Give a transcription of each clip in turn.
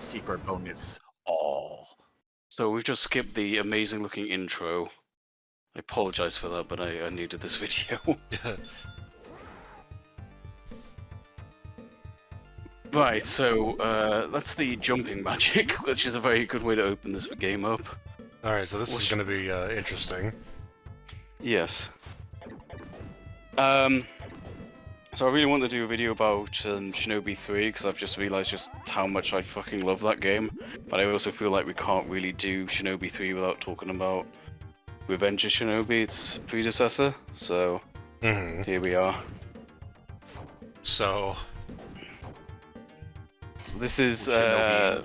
secret bonus. Oh. So we've just skipped the amazing looking intro. I apologize for that, but I needed this video. Right, so that's the jumping magic, which is a very good way to open this game up. Alright, so this is going to be interesting. Yes. So I really want to do a video about Shinobi 3, because I've just realized just how much I fucking love that game. But I also feel like we can't really do Shinobi 3 without talking about Revenge of Shinobi, its predecessor. So, here we are. So this is, Shinobi.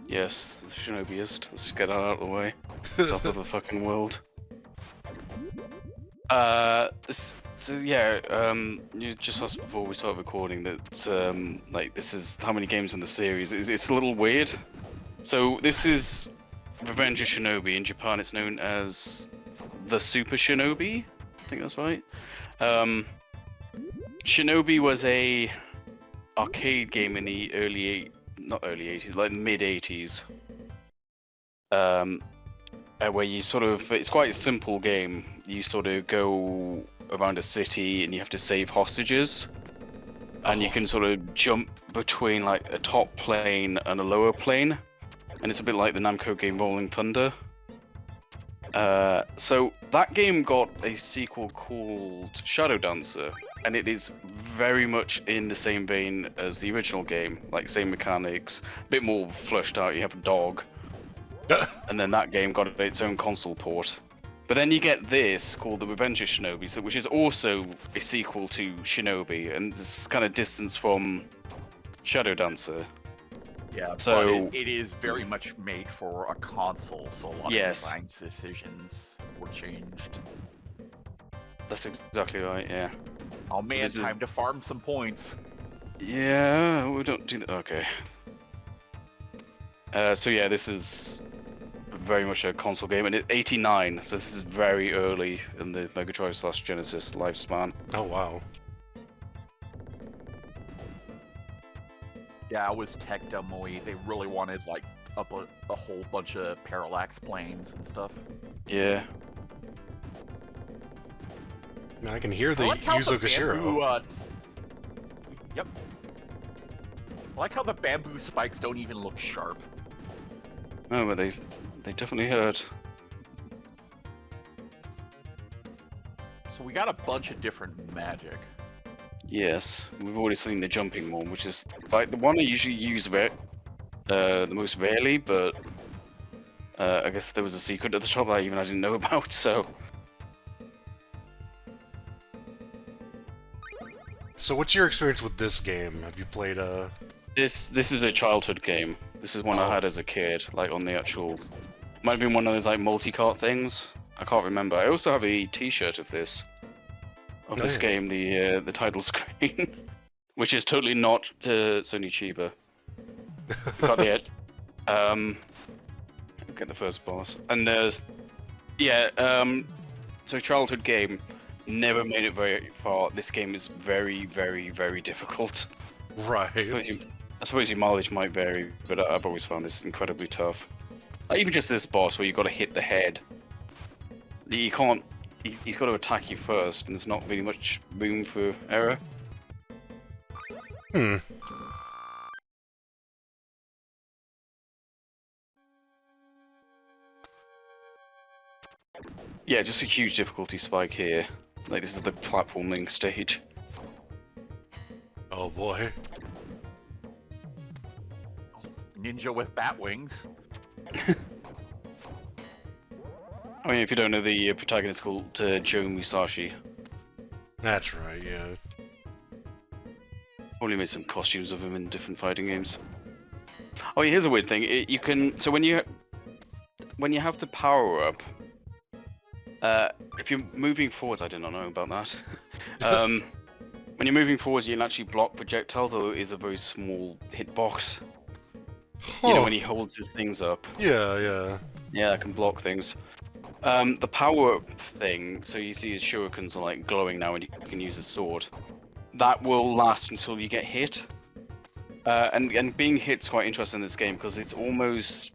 yes, it's Shinobiist. Let's get that out of the way. Top of the fucking world. So yeah, you just asked before we started recording that, like, this is how many games in the series. It's a little weird. So this is Revenge of Shinobi. In Japan, it's known as the Super Shinobi. I think that's right. Shinobi was a arcade game in the not early 80s, like mid 80s. Where you sort of, it's quite a simple game. You sort of go around a city and you have to save hostages. And you can sort of jump between like a top plane and a lower plane. And it's a bit like the Namco game Rolling Thunder. So that game got a sequel called Shadow Dancer. And it is very much in the same vein as the original game. Like same mechanics, a bit more fleshed out. You have a dog. And then that game got its own console port. But then you get this called The Revenge of Shinobi, which is also a sequel to Shinobi, and this kind of distance from Shadow Dancer. Yeah, so but it is very much made for a console, so a lot of design decisions were changed. That's exactly right, yeah. Oh man, time to farm some points. Yeah, we don't do that. Okay. So yeah, this is very much a console game, and it's 89, so this is very early in the Mega Drive / Genesis lifespan. Oh wow. Yeah, it was tech demo-y. They really wanted like a whole bunch of parallax planes and stuff. Yeah. I can hear the like Yuzo Koshiro. Yep. I like how the bamboo spikes don't even look sharp. Oh, but they definitely hurt. So we got a bunch of different magic. Yes, we've already seen the jumping one, which is like the one I usually use the most rarely, but I guess there was a secret at the top that I didn't know about, so. So what's your experience with this game? Have you played This is a childhood game. This is one I had as a kid, like on the actual. Might have been one of those like multi-cart things. I can't remember. I also have a T-shirt of this game, the title screen, which is totally not Sony Chiba. Got the get the first boss, and there's so childhood game, never made it very far. This game is very, very, very difficult. Right. I suppose your mileage might vary, but I've always found this incredibly tough. Like, even just this boss where you've got to hit the head. You can't. He's got to attack you first, and there's not really much room for error. Yeah, just a huge difficulty spike here. Like, this is the platforming stage. Oh boy. Ninja with bat wings. I mean, if you don't know, the protagonist is called Joe Musashi. That's right, yeah. Probably made some costumes of him in different fighting games. Oh, yeah, here's a weird thing. You can, so when you have the power up, if you're moving forwards, I did not know about that. When you're moving forwards, you can actually block projectiles, although it is a very small hitbox. Huh. You know, when he holds his things up. Yeah. Yeah, I can block things. The power thing, so you see his shurikens are like glowing now and you can use a sword. That will last until you get hit. And being hit's quite interesting in this game because it's almost,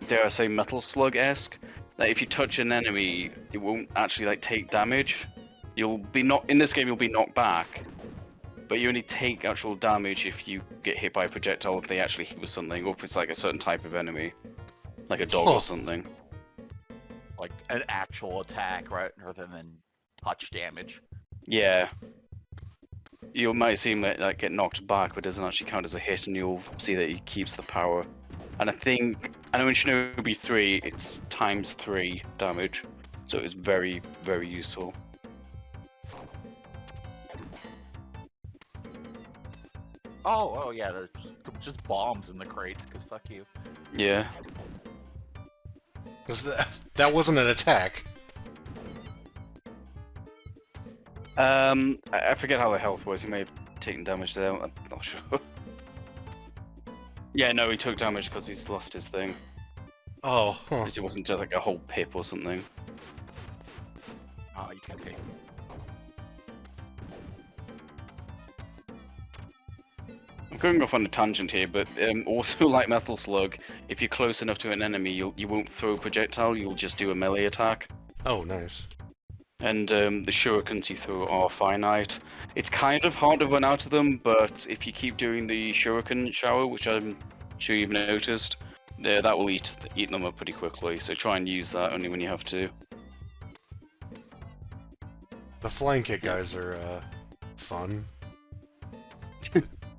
dare I say, Metal Slug-esque. Like if you touch an enemy, it won't actually like take damage. You'll be in this game. You'll be knocked back, but you only take actual damage if you get hit by a projectile, if they actually hit with something, or if it's like a certain type of enemy, like a dog or something. Like an actual attack, right, rather than touch damage. Yeah. You might see him like get knocked back, but it doesn't actually count as a hit, and you'll see that he keeps the power. And I know in Shinobi 3, it's ×3 damage, so it's very, very useful. Oh yeah, there's just bombs in the crates, because fuck you. Yeah. That wasn't an attack. I forget how the health was. He may have taken damage there. I'm not sure. Yeah, no, he took damage because he's lost his thing. Oh, huh. It wasn't just like a whole pip or something. Oh, you can take. I'm going off on a tangent here, but also like Metal Slug, if you're close enough to an enemy, you won't throw a projectile. You'll just do a melee attack. Oh, nice. And the shurikens you throw are finite. It's kind of hard to run out of them, but if you keep doing the shuriken shower, which I'm sure you've noticed, that will eat them up pretty quickly. So try and use that only when you have to. The flying kick guys are fun.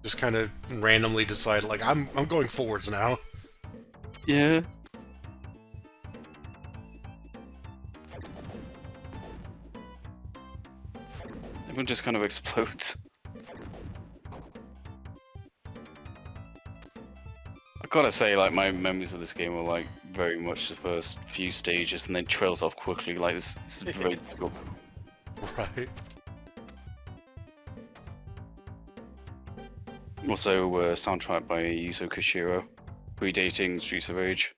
Just kind of randomly decide, like, I'm going forwards now. Yeah. Everyone just kind of explodes. I gotta say, like, my memories of this game are like very much the first few stages, and then trails off quickly. Like this is very difficult. Right. Also, soundtrack by Yuzo Koshiro, predating Streets of Rage.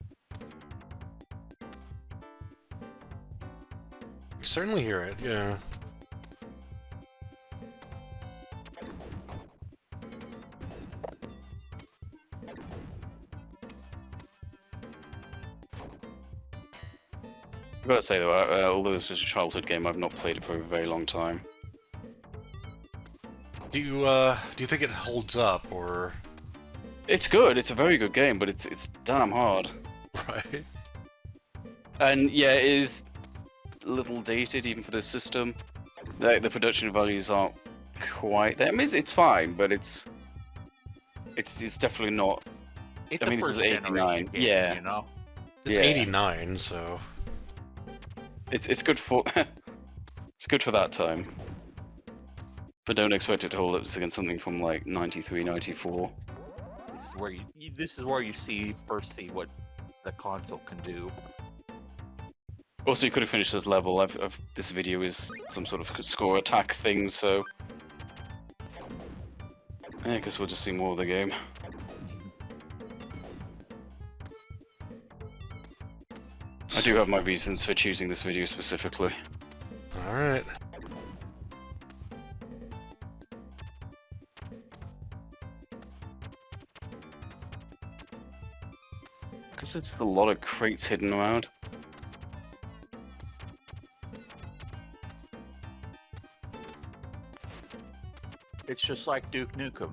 You certainly hear it, yeah. I've got to say though, although this is a childhood game, I've not played it for a very long time. Do you think it holds up, or...? It's good. It's a very good game, but it's damn hard. Right. And yeah, it is a little dated even for this system. Like the production values aren't quite there. I mean, it's fine, but it's definitely not. It's I mean, this is 89. Game, yeah, you know. It's yeah. 89, so... It's good for it's good for that time. But don't expect it to hold up against something from like 93, 94. This is where you first see what the console can do. Also, you could have finished this level. This video is some sort of score attack thing, so yeah, I guess we'll just see more of the game. I do have my reasons for choosing this video specifically. Alright. Because there's a lot of crates hidden around. It's just like Duke Nukem.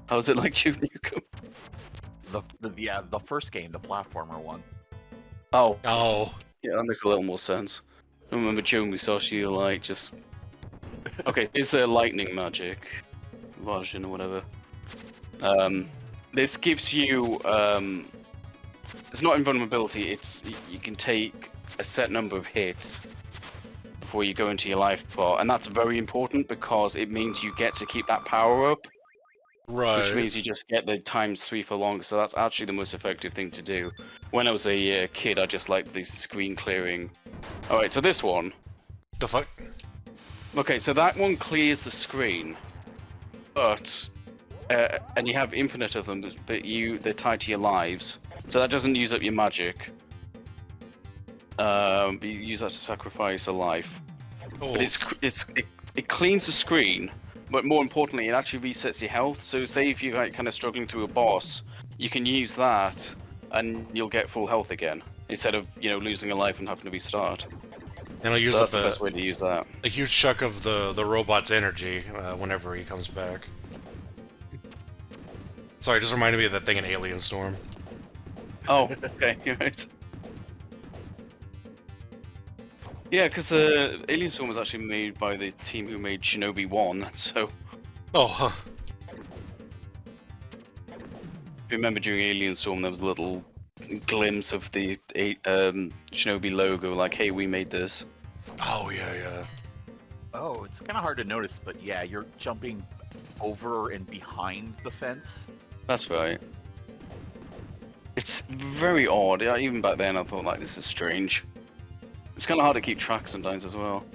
How's it like Duke Nukem? The first game, the platformer one. Oh. Oh. Yeah, that makes a little more sense. I remember Joe Musashi, like, just... Okay, it's a lightning magic version or whatever. This gives you, it's not invulnerability, it's, you can take a set number of hits before you go into your life bar, and that's very important because it means you get to keep that power up. Right. Which means you just get the ×3 for longer, so that's actually the most effective thing to do. When I was a kid, I just liked the screen clearing. Alright, so this one. The fuck? Okay, so that one clears the screen, but and you have infinite of them, but they're tied to your lives, so that doesn't use up your magic. You use that to sacrifice a life. Oh. But it cleans the screen, but more importantly, it actually resets your health. So say if you're like kind of struggling through a boss, you can use that, and you'll get full health again instead of losing a life and having to restart. And I'll use So up that's the best way to use that. a huge chunk of the robot's energy whenever he comes back. Sorry, it just reminded me of that thing in Alien Storm. Oh, okay, you're right. Yeah, because Alien Storm was actually made by the team who made Shinobi 1, so... Oh, huh. Remember during Alien Storm there was a little glimpse of the Shinobi logo, like, hey, we made this. Oh, yeah. Oh, it's kind of hard to notice, but yeah, you're jumping over and behind the fence. That's right. It's very odd. Yeah, even back then I thought, like, this is strange. It's kind of hard to keep track sometimes as well.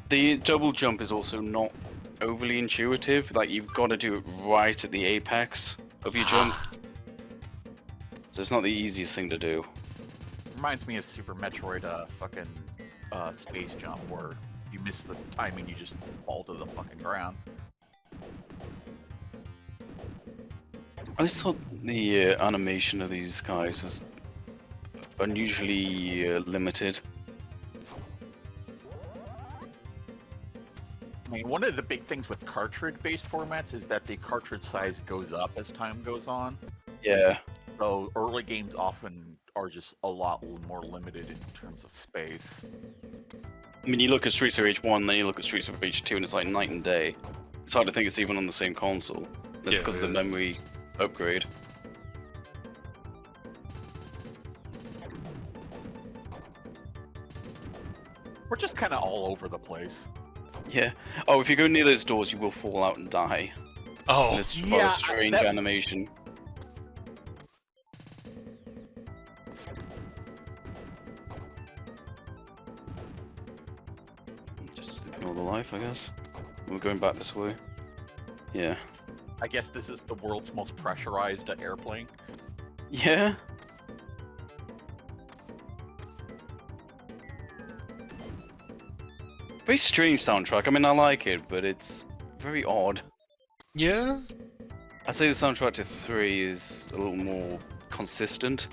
The double jump is also not overly intuitive. Like, you've got to do it right at the apex of your jump. So it's not the easiest thing to do. Reminds me of Super Metroid fucking space jump, where you miss the timing, you just fall to the fucking ground. I just thought the animation of these guys was unusually limited. I mean, one of the big things with cartridge-based formats is that the cartridge size goes up as time goes on. Yeah. So early games often are just a lot more limited in terms of space. I mean, you look at Streets of Rage 1, then you look at Streets of Rage 2, and it's like night and day. It's hard to think it's even on the same console. That's because of the memory upgrade. We're just kind of all over the place. Yeah. Oh, if you go near those doors, you will fall out and die. Oh. It's a strange animation. Just ignore the life, I guess. We're going back this way. Yeah. I guess this is the world's most pressurized airplane. Yeah. Very strange soundtrack. I mean, I like it, but it's very odd. Yeah? I'd say the soundtrack to 3 is a little more consistent.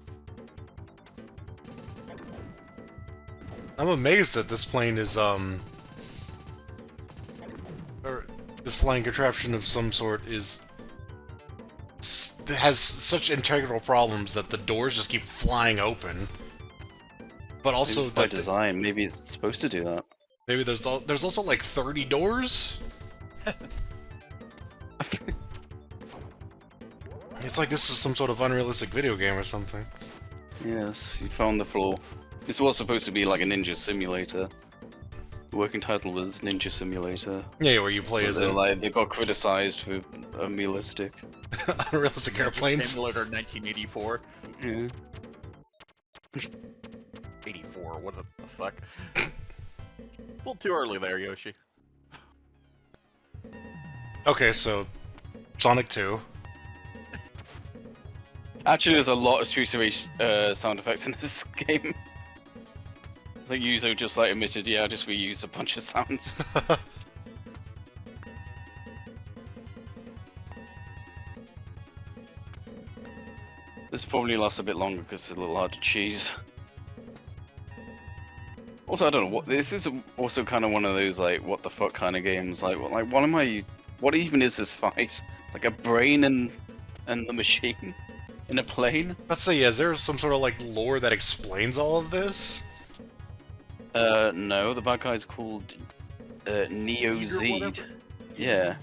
I'm amazed that this plane is, or this flying contraption of some sort has such integral problems that the doors just keep flying open. But also by design, maybe it's supposed to do that. Maybe there's also like 30 doors? It's like this is some sort of unrealistic video game or something. Yes, you found the flaw. This was supposed to be like a ninja simulator. The working title was Ninja Simulator. Yeah, where you play as they got criticized for unrealistic. Unrealistic airplanes. Simulator 1984. Yeah. 84, what the fuck? A little too early there, Yoshi. Okay, so Sonic 2. Actually, there's a lot of Streets of Rage sound effects in this game. I think Yuzo just like admitted, yeah, I just reused a bunch of sounds. This probably lasts a bit longer because it's a little hard to cheese. Also, I don't know what this is. Also, kind of one of those like what the fuck kind of games. Like what am I? What even is this fight? Like a brain and the machine in a plane? Let's say, is there some sort of like lore that explains all of this? No. The bad guy's called Neo Zed. Yeah.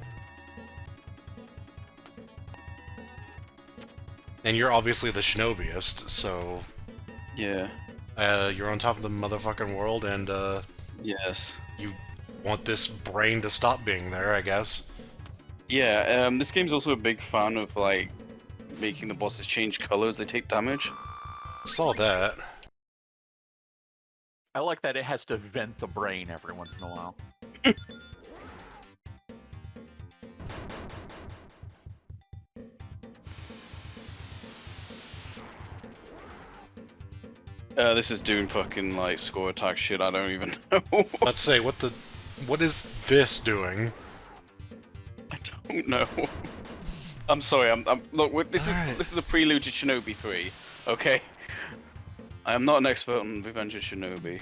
And you're obviously the Shinobiist, so... Yeah. You're on top of the motherfucking world, and, Yes. you want this brain to stop being there, I guess. Yeah, this game's also a big fan of, like, making the bosses change colors, they take damage. Saw that. I like that it has to vent the brain every once in a while. This is doing fucking, like, score attack shit, I don't even know. Let's say, what is this doing? Oh no. I'm sorry. Look. This Alright. is a prelude to Shinobi 3. Okay. I am not an expert on Revenge of Shinobi.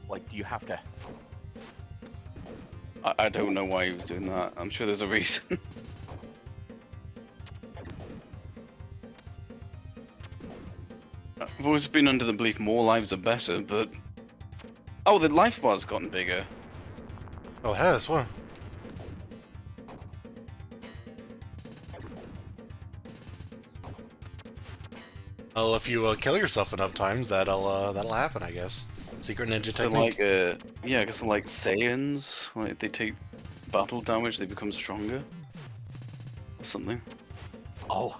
Like, do you have to? I don't know why he was doing that. I'm sure there's a reason. I've always been under the belief more lives are better, but... Oh, the life bar's gotten bigger. Oh, it has. What? Well, if you kill yourself enough times, that'll happen, I guess. Secret ninja So technique. like, yeah, I guess like Saiyans, like they take battle damage, they become stronger. Or something. Oh.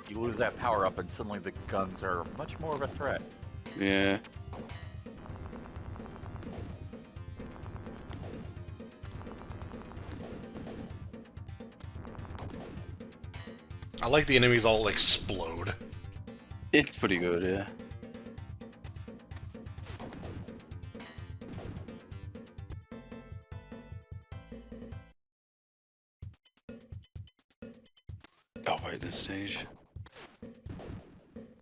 You lose that power up, and suddenly the guns are much more of a threat. Yeah. I like the enemies all explode. It's pretty good, yeah. Oh, wait, this stage.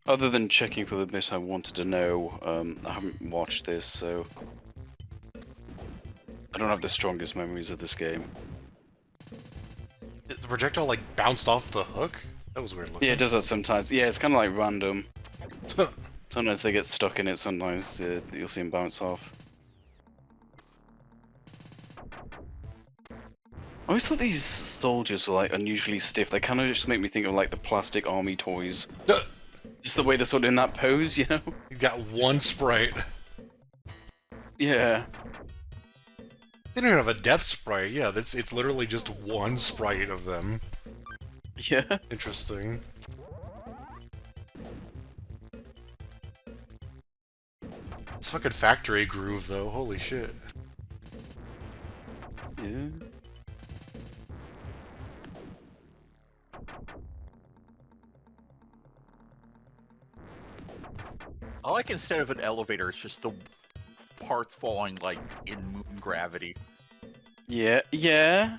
Other than checking for the bit I wanted to know, I haven't watched this, so... I don't have the strongest memories of this game. The projectile, like, bounced off the hook? That was weird looking. Yeah, it does that sometimes. Yeah, it's kind of like random. Sometimes they get stuck in it, sometimes you'll see them bounce off. I always thought these soldiers were like unusually stiff. They kind of just make me think of like the plastic army toys. Just the way they're sort of in that pose, you know? You got one sprite. Yeah. They don't even have a death sprite. Yeah, it's literally just one sprite of them. Yeah. Interesting. This fucking factory groove, though. Holy shit. Yeah. I like instead of an elevator, it's just the parts falling like in moon gravity. Yeah. Yeah.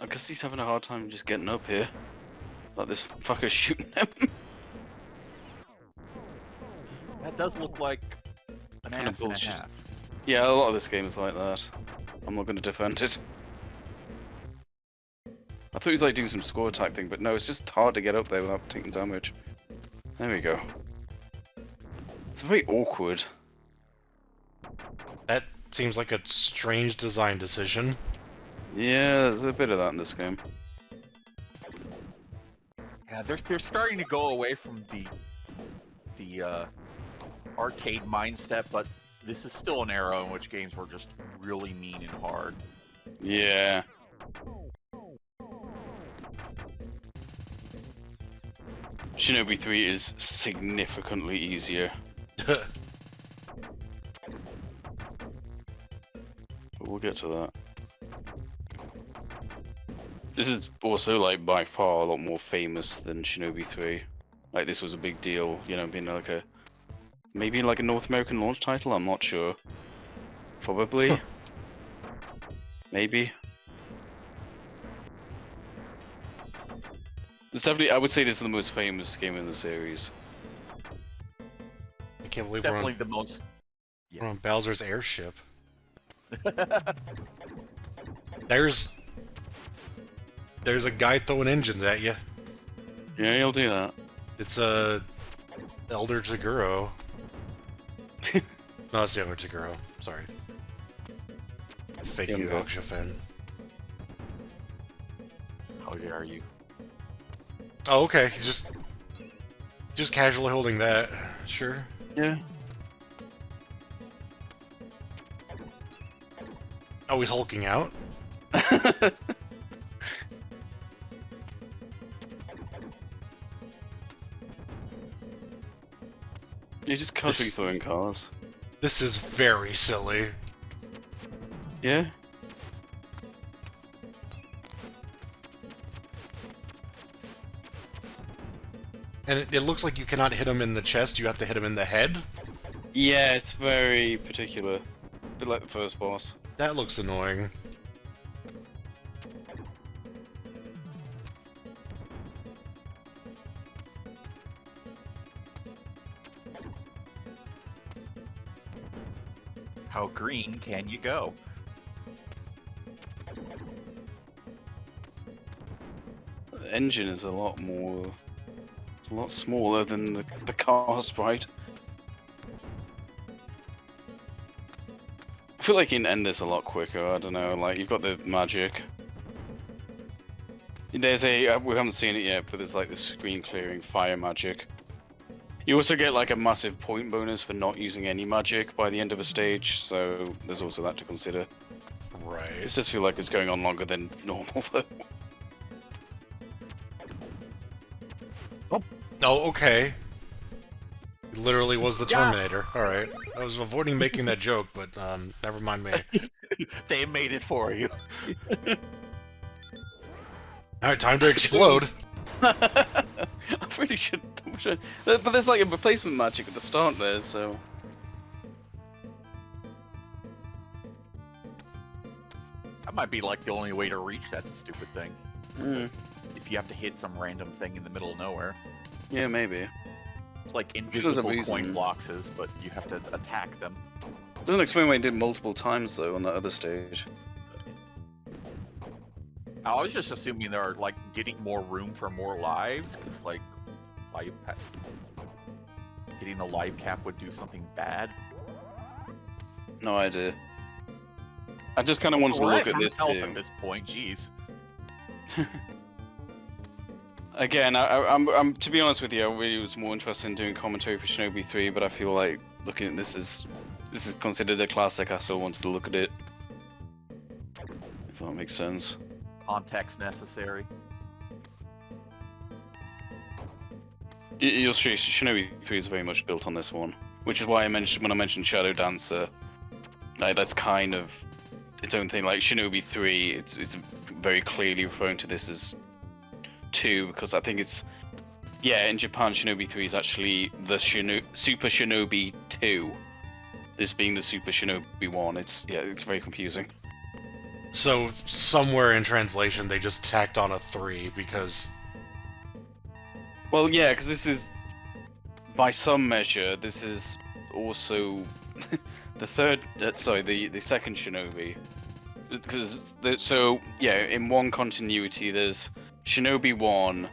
I guess he's having a hard time just getting up here. Like this fucker's shooting him. That does look like an Kinda ass and a bullshit. half. Yeah, a lot of this game is like that. I'm not going to defend it. I thought he was like doing some score attack thing, but no, it's just hard to get up there without taking damage. There we go. It's very awkward. That seems like a strange design decision. Yeah, there's a bit of that in this game. Yeah, they're starting to go away from the arcade mindset, but this is still an era in which games were just really mean and hard. Yeah. Shinobi 3 is significantly easier, but we'll get to that. This is also like by far a lot more famous than Shinobi 3. Like this was a big deal, you know, being like a maybe like a North American launch title, I'm not sure. Probably. Maybe. It's definitely, I would say this is the most famous game in the series. I can't believe Definitely the most. we're on Bowser's airship. There's a guy throwing engines at you. Yeah, he'll do that. It's Elder Taguro. No, it's younger Taguro. Sorry. Fake you, Younger. Okshafen. How dare you? Oh, okay. He's just casually holding that. Sure. Yeah. Oh, he's hulking out. You're just cutting throwing cars. This is very silly. Yeah. And it looks like you cannot hit him in the chest, you have to hit him in the head. Yeah, it's very particular. A bit like the first boss. That looks annoying. How green can you go? The engine is a lot more... It's a lot smaller than the car sprite. I feel like you can end this a lot quicker, I don't know, like, you've got the magic. There's a... we haven't seen it yet, but there's like the screen clearing fire magic. You also get like a massive point bonus for not using any magic by the end of a stage, so there's also that to consider. Right. It just feel like it's going on longer than normal though. Oh, okay. It literally was the Terminator. Alright. I was avoiding making that joke, but never mind me. They made it for you. Alright, time to explode. I really should. But there's like a replacement magic at the start there, so. That might be like the only way to reach that stupid thing. Mm. If you have to hit some random thing in the middle of nowhere. Yeah, maybe. It's like There's a invisible reason. coin boxes, but you have to attack them. Doesn't explain why he did multiple times though on that other stage. I was just assuming they're like getting more room for more lives, because like hitting the life cap would do something bad. No idea. I just kind of wanted to look at this too. At this point, jeez. Again, I'm to be honest with you, I really was more interested in doing commentary for Shinobi 3, but I feel like looking at this is considered a classic. I still wanted to look at it. If that makes sense. Context necessary. You'll see, Shinobi 3 is very much built on this one, which is why I mentioned when I mentioned Shadow Dancer, like that's kind of its own thing. Like Shinobi 3, it's very clearly referring to this as 2, because I think it's in Japan Shinobi 3 is actually the Super Shinobi 2. This being the Super Shinobi 1. It's very confusing. So, somewhere in translation, they just tacked on a 3 because... Well, yeah, because this is, by some measure, this is also the second Shinobi. Because in one continuity, there's Shinobi 1,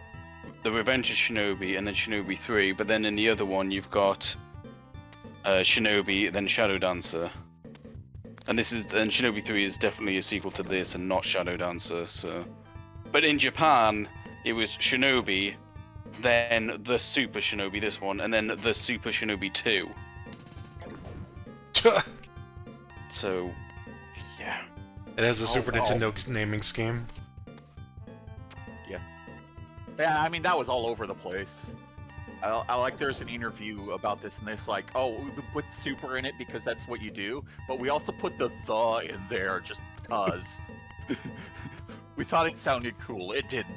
The Revenge of Shinobi, and then Shinobi 3. But then in the other one, you've got Shinobi, then Shadow Dancer. And Shinobi 3 is definitely a sequel to this and not Shadow Dancer, so... But in Japan, it was Shinobi, then the Super Shinobi, this one, and then the Super Shinobi 2. So, yeah. It has a Super Nintendo naming scheme. Yeah, I mean, that was all over the place. I like there's an interview about this, and it's like, oh, we put super in it because that's what you do, but we also put the in there just because. We thought it sounded cool. It didn't.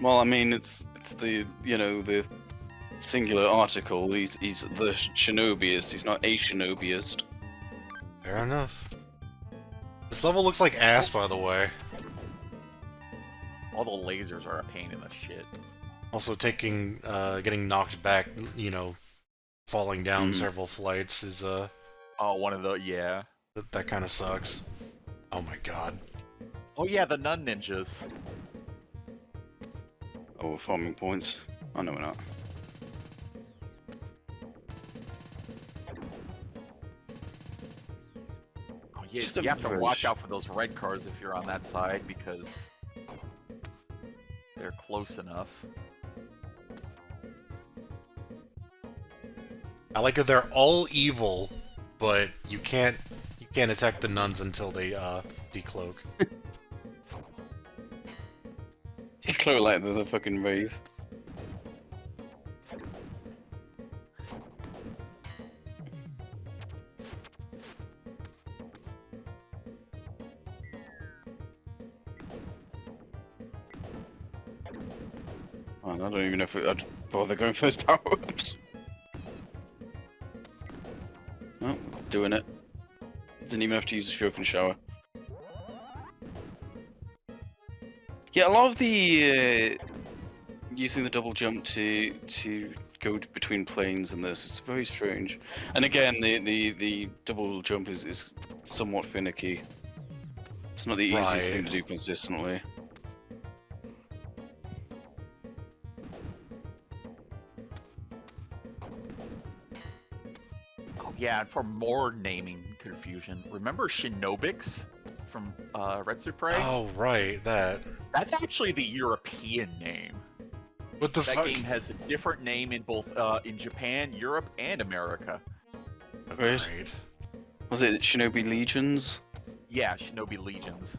Well, I mean, it's the the singular article. He's the Shinobiist. He's not a Shinobiist. Fair enough. This level looks like ass, by the way. All the lasers are a pain in the shit. Also, getting knocked back, falling down several flights is, Oh, one of the, yeah. That kind of sucks. Oh my god. Oh yeah, the nun ninjas. Oh, we're farming points. Oh, no, we're not. Oh yeah, you have to watch out for those red cars if you're on that side, because they're close enough. I like that they're all evil, but you can't attack the nuns until they decloak. Decloak like the fucking wraith. I don't even know if I'd bother going for those power-ups. Oh, doing it. Didn't even have to use the Shogun shower. Yeah, a lot of the using the double jump to go between planes and this is very strange. And again, the double jump is somewhat finicky. It's not the easiest thing to do consistently. Oh yeah, and for more naming confusion, remember Shinobix from Red Super? Oh, right, that. That's actually the European name. What the That fuck? game has a different name in both in Japan, Europe, and America. Oh, Right. great. Was it Shinobi Legions? Yeah, Shinobi Legions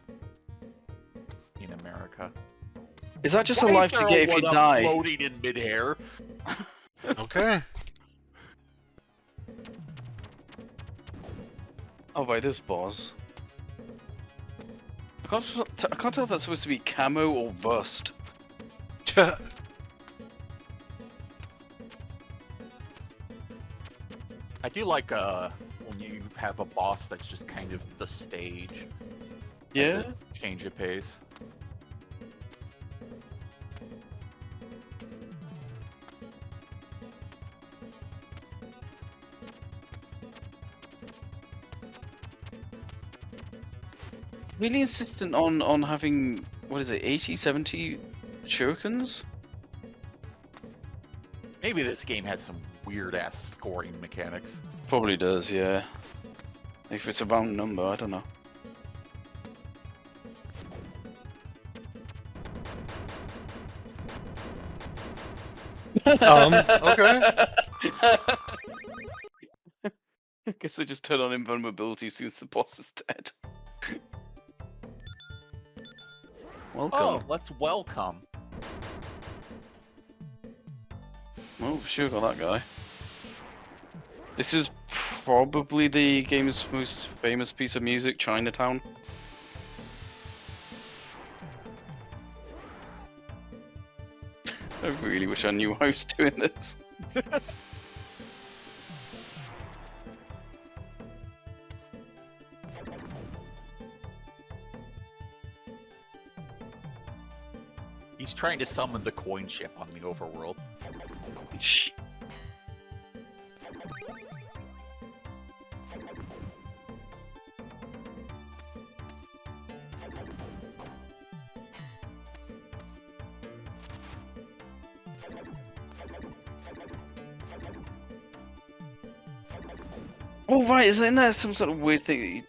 in America. Is that just Why a is life to there get a if you one-up die? floating in midair? Okay. Oh, by this boss. I can't tell if that's supposed to be camo or bust. I do like when you have a boss that's just kind of the stage. Yeah. As a change of pace. Really insistent on having, what is it, 80, 70 shurikens? Maybe this game has some weird ass scoring mechanics. Probably does, yeah. If it's a round number, I don't know. Okay. I guess they just turn on invulnerability as soon as the boss is dead. Welcome. Oh, let's welcome. Oh, sure got that guy. This is probably the game's most famous piece of music, Chinatown. I really wish I knew I was doing this. He's trying to summon the coin ship on the overworld. Oh right, isn't there some sort of weird thing that you...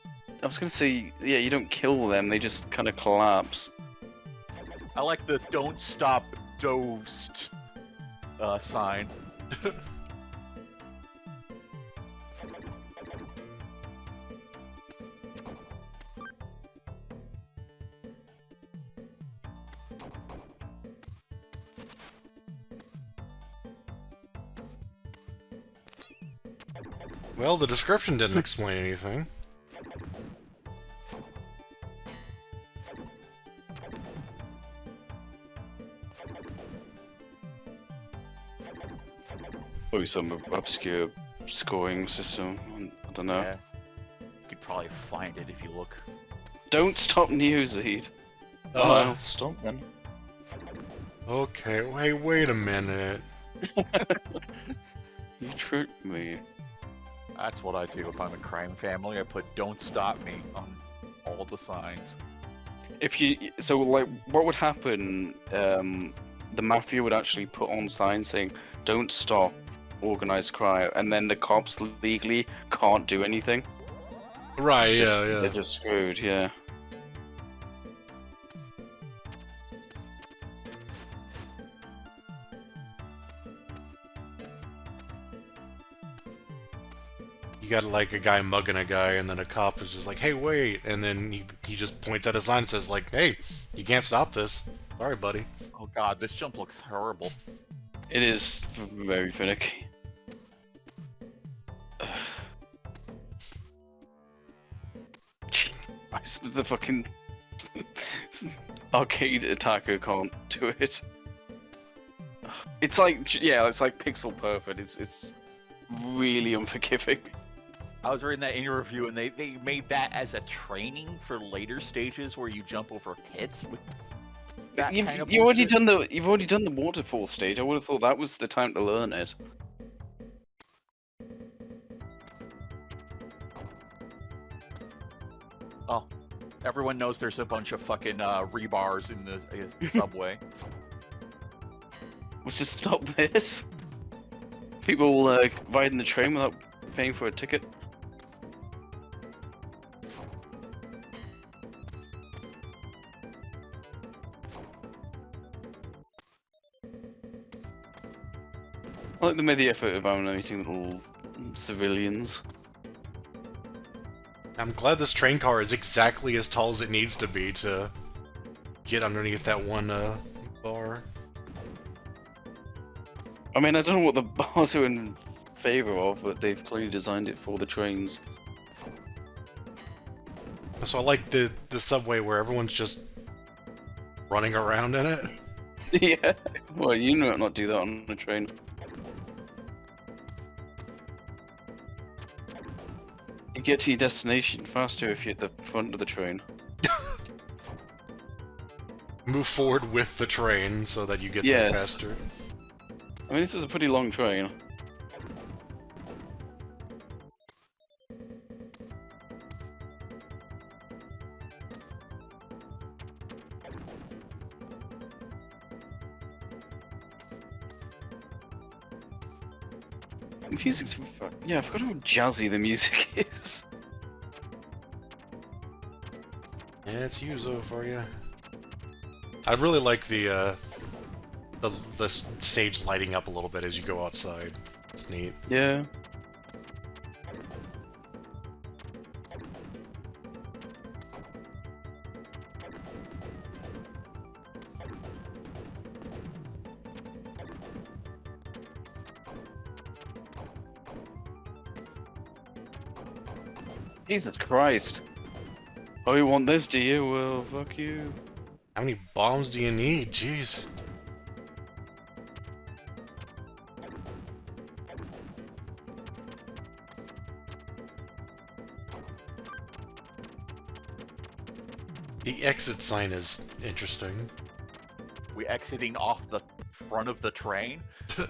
I was gonna say, yeah, you don't kill them, they just kind of collapse. I like the "Don't Stop Dosed" sign. Well, the description didn't explain anything. Probably some obscure scoring system, I don't know. Yeah. You could probably find it if you look. Don't stop Neozed. I'll stop then. Okay, wait a minute. You tricked me. That's what I do if I'm a crime family. I put "Don't Stop Me" on all the signs. If you so like, what would happen? The mafia would actually put on signs saying "Don't stop organized crime," and then the cops legally can't do anything. Right, yeah, They're yeah. just screwed. Yeah. You got like a guy mugging a guy, and then a cop is just like, "Hey, wait!" And then he just points at a sign and says like, "Hey, you can't stop this. Sorry, buddy." Oh god, this jump looks horrible. It is very finicky. The fucking arcade attacker can't do it. It's like, yeah, it's like pixel perfect. It's really unforgiving. I was reading that interview, and they made that as a training for later stages where you jump over pits with that You've, kind of you already bullshit. you've already done the waterfall stage. I would have thought that was the time to learn it. Oh, everyone knows there's a bunch of fucking rebars in the subway. Let's just stop this. People riding the train without paying for a ticket. I like they made the effort of animating little civilians. I'm glad this train car is exactly as tall as it needs to be to get underneath that one bar. I mean, I don't know what the bars are in favor of, but they've clearly designed it for the trains. So I like the subway where everyone's just running around in it. Yeah. Well, you might not do that on a train. You get to your destination faster if you're at the front of the train. Move forward with the train so that you get there Yes. faster. I mean, this is a pretty long train. The music's... Yeah, I forgot how jazzy the music is. Yeah, it's Yuzo for you. I really like the stage lighting up a little bit as you go outside. It's neat. Yeah. Jesus Christ. Oh, you want this, do you? Well, fuck you. How many bombs do you need? Jeez. The exit sign is interesting. We exiting off the front of the train.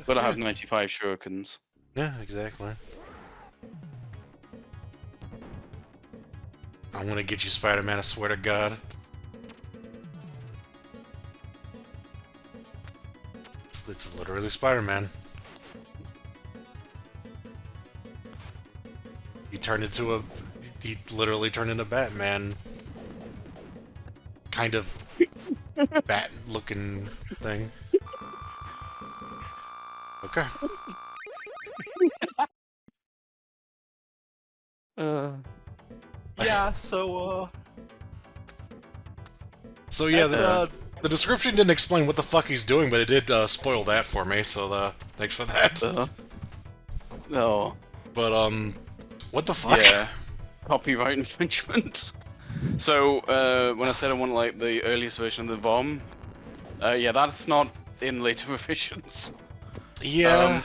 But I have 95 shurikens. Yeah, exactly. I'm gonna get you, Spider-Man, I swear to God. It's literally Spider-Man. He literally turned into Batman. Kind of bat-looking thing. Okay. Yeah, so So yeah, that's, the description didn't explain what the fuck he's doing, but it did spoil that for me, so thanks for that. No. But, what the fuck? Yeah. Copyright infringement. So, when I said I want, like, the earliest version of the VOM, yeah, that's not in later revisions. Yeah.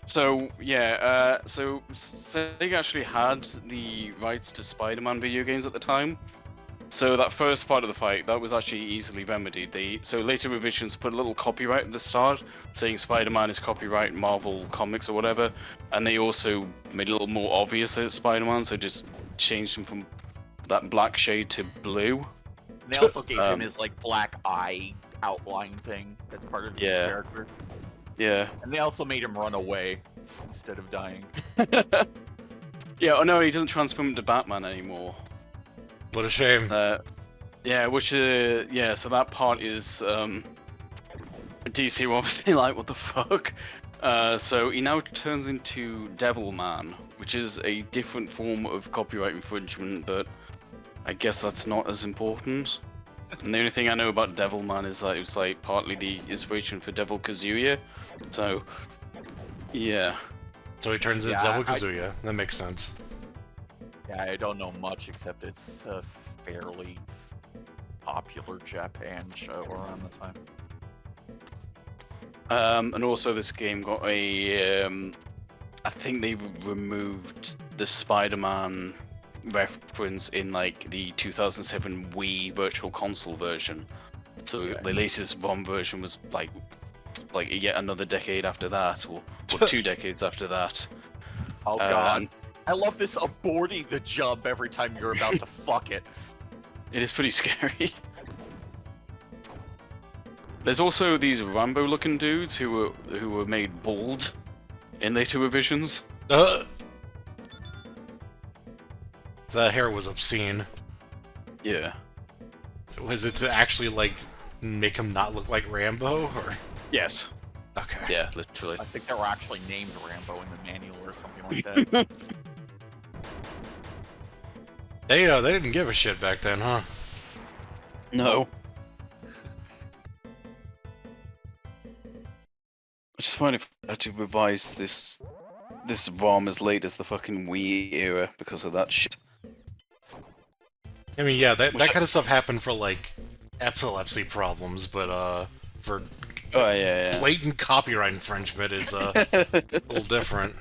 So, yeah, so Sega actually had the rights to Spider-Man video games at the time. So that first part of the fight, that was actually easily remedied. So later revisions put a little copyright at the start, saying Spider-Man is copyright Marvel Comics or whatever, and they also made it a little more obvious that it's Spider-Man, so just changed him from that black shade to blue. they also gave him his like black eye outline thing. That's part of his character. Yeah. And they also made him run away instead of dying. Yeah, oh no, he doesn't transform into Batman anymore. What a shame. Yeah, which, yeah, so that part is, DC were obviously like, what the fuck? So he now turns into Devilman, which is a different form of copyright infringement, but I guess that's not as important. And the only thing I know about Devilman is that it was like partly the inspiration for Devil Kazuya. So, yeah. So he turns into Devil Kazuya. That makes sense. Yeah, I don't know much except it's a fairly popular Japan show around the time. And also this game got a I think they removed the Spider-Man reference in like the 2007 Wii Virtual Console version. So Okay. the latest ROM version was like yet another decade after that, or 2 decades after that. Oh god. I love this aborting the jump every time you're about to fuck it. It is pretty scary. There's also these Rambo-looking dudes who were made bald in later revisions. The hair was obscene. Yeah. Was it to actually, like, make him not look like Rambo, or...? Yes. Okay. Yeah, literally. I think they were actually named Rambo in the manual or something like that. They didn't give a shit back then, huh? No. I just find it hard to revise this ROM as late as the fucking Wii era because of that shit. I mean, yeah, that kind of stuff happened for, like, epilepsy problems, but, for Oh yeah. blatant copyright infringement is, a little different.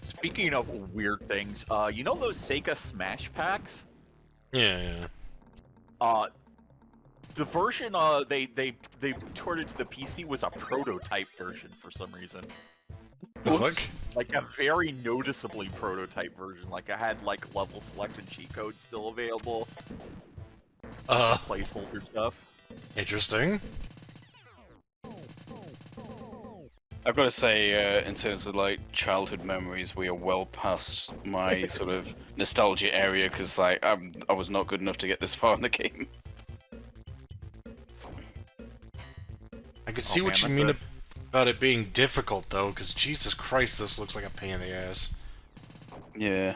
Speaking of weird things, you know those Sega Smash packs? Yeah. The version they ported it to the PC was a prototype version for some reason. The fuck? Like a very noticeably prototype version. Like I had like level select and cheat codes still available. Placeholder stuff. Interesting. I've got to say, in terms of like childhood memories, we are well past my sort of nostalgia area because like I was not good enough to get this far in the game. I could see what you mean about it being difficult, though, because Jesus Christ, this looks like a pain in the ass. Yeah.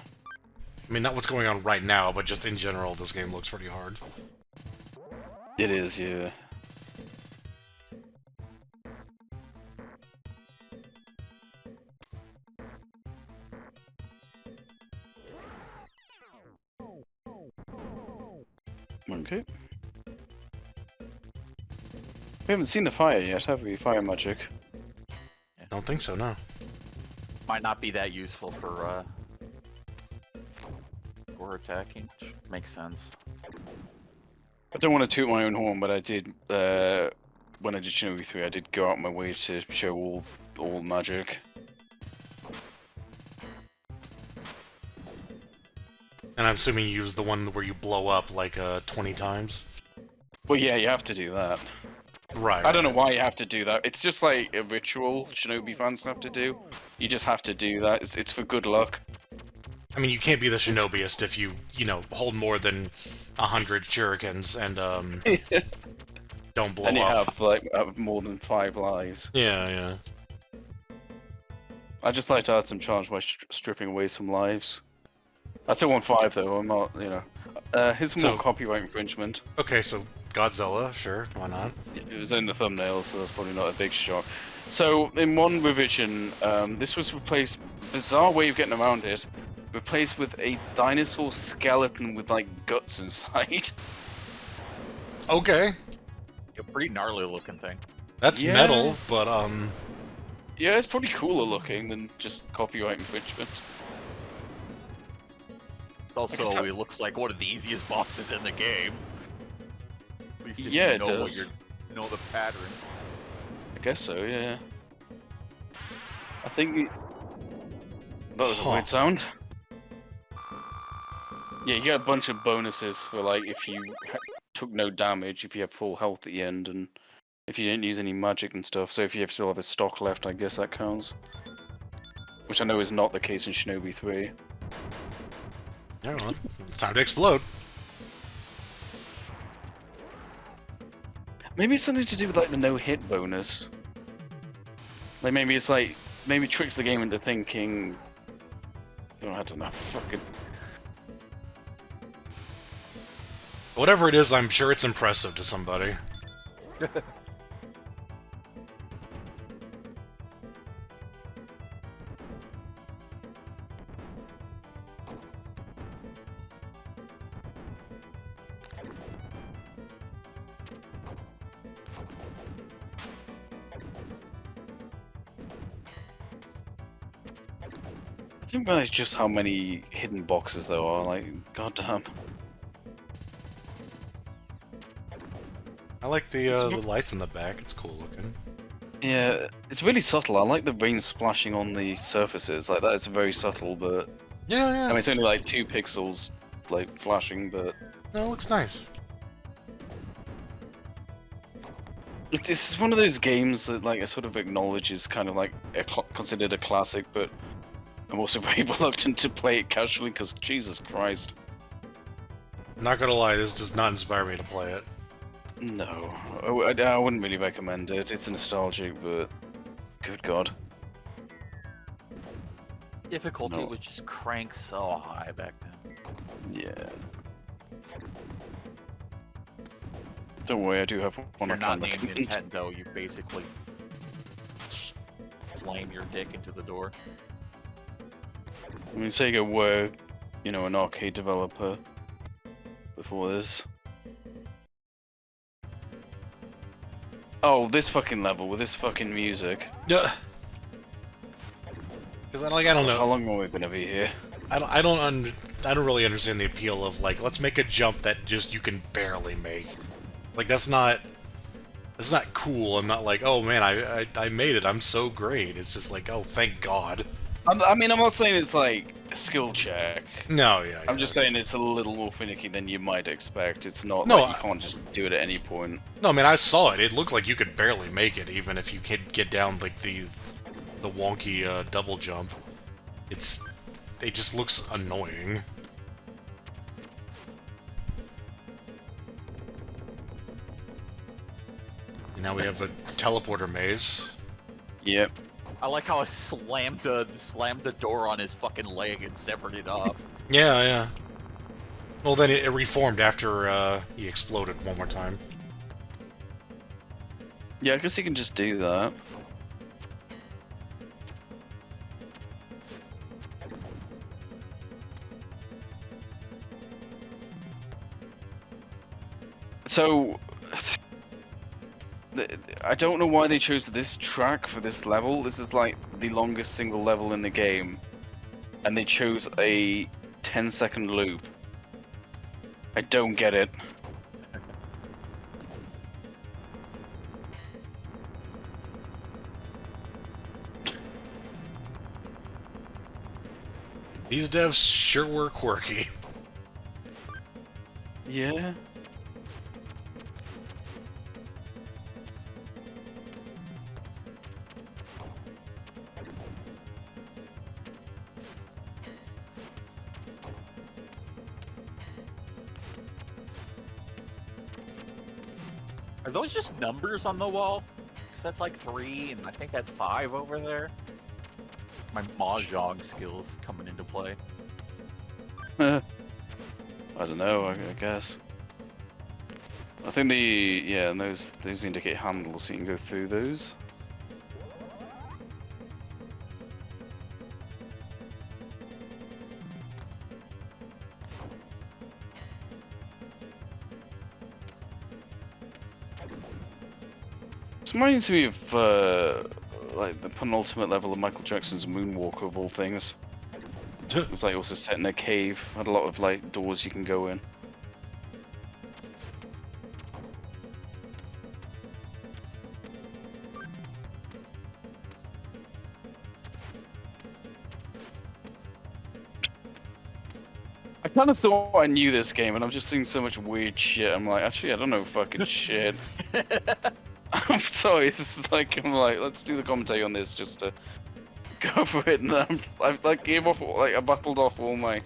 I mean, not what's going on right now, but just in general, this game looks pretty hard. It is, yeah. Okay. We haven't seen the fire yet, have we? Fire magic. Don't think so, no. Might not be that useful for attacking, which makes sense. I don't want to toot my own horn, but I did, when I did Shinobi 3, I did go out my way to show all magic. And I'm assuming you use the one where you blow up, like, 20 times? Well, yeah, you have to do that. Right. I don't know why you have to do that. It's just like a ritual Shinobi fans have to do. You just have to do that. It's for good luck. I mean, you can't be the Shinobiist if you know, hold more than 100 shurikens and, don't blow And you up. have, like, more than 5 lives. Yeah. I just like to add some challenge by stripping away some lives. I still want 5, though. I'm not, you know. Here's some more copyright infringement. Okay, so Godzilla, sure, why not? It was in the thumbnail, so that's probably not a big shock. So, in one revision, this was replaced, bizarre way of getting around it, replaced with a dinosaur skeleton with, like, guts inside. Okay. A pretty gnarly looking thing. That's Yeah. metal, but, Yeah, it's probably cooler looking than just copyright infringement. It's also, it looks like one of the easiest bosses in the game. At least if Yeah, you it know does. what you know the pattern. I guess so, yeah. I think that was a weird sound. Yeah, you get a bunch of bonuses for like if you took no damage, if you have full health at the end, and if you didn't use any magic and stuff. So if you still have a stock left, I guess that counts. Which I know is not the case in Shinobi 3. I don't know, it's time to explode. Maybe it's something to do with like the no-hit bonus. Like maybe it's like, maybe tricks the game into thinking... Oh, I don't know, fucking... Whatever it is, I'm sure it's impressive to somebody. didn't realize just how many hidden boxes there are. Like, goddamn. I like the lights in the back. It's cool looking. Yeah, it's really subtle. I like the rain splashing on the surfaces. Like that, it's very subtle, but Yeah, yeah. I mean, it's only like 2 pixels, like flashing, but No, it looks nice. it's one of those games that like it sort of acknowledges kind of like considered a classic, but I'm also very reluctant to play it casually because Jesus Christ. Not gonna lie, this does not inspire me to play it. No, I wouldn't really recommend it. It's nostalgic, but good God. Difficulty No. was just cranked so high back then. Yeah. Don't worry, I do have one. You're I not can named recommend. Nintendo, you basically slam your dick into the door. I mean, Sega were, you know, an arcade developer before this. Oh, this fucking level with this fucking music. Yeah. Because I don't know. How long are we gonna be here? I don't really understand the appeal of like, let's make a jump that just you can barely make. Like that's not cool. I'm not like, oh man, I made it. I'm so great. It's just like, oh thank God. I mean, I'm not saying it's like a skill check. No, yeah. I'm just saying it's a little more finicky than you might expect. It's not No, like you can't just do it at any point. No, man, I saw it. It looked like you could barely make it, even if you could get down like the wonky double jump. It just looks annoying. Now we have a teleporter maze. Yep. I like how I slammed the door on his fucking leg and severed it off. Yeah, yeah. Well, then it reformed after he exploded one more time. Yeah, I guess you can just do that. So, I don't know why they chose this track for this level. This is like the longest single level in the game, and they chose a 10-second loop. I don't get it. These devs sure were quirky. Yeah. Are those just numbers on the wall? Because that's like 3, and I think that's 5 over there. My mahjong skills coming into play. I don't know, I guess. I think and those indicate handles, so you can go through those. This reminds me of like the penultimate level of Michael Jackson's Moonwalker of all things. It's like also set in a cave. Had a lot of like doors you can go in. I kind of thought I knew this game, and I'm just seeing so much weird shit. I'm like, actually, I don't know fucking shit. I'm sorry. This is like, I'm like, let's do the commentary on this just to go for it. And I've like gave off, like I battled off all my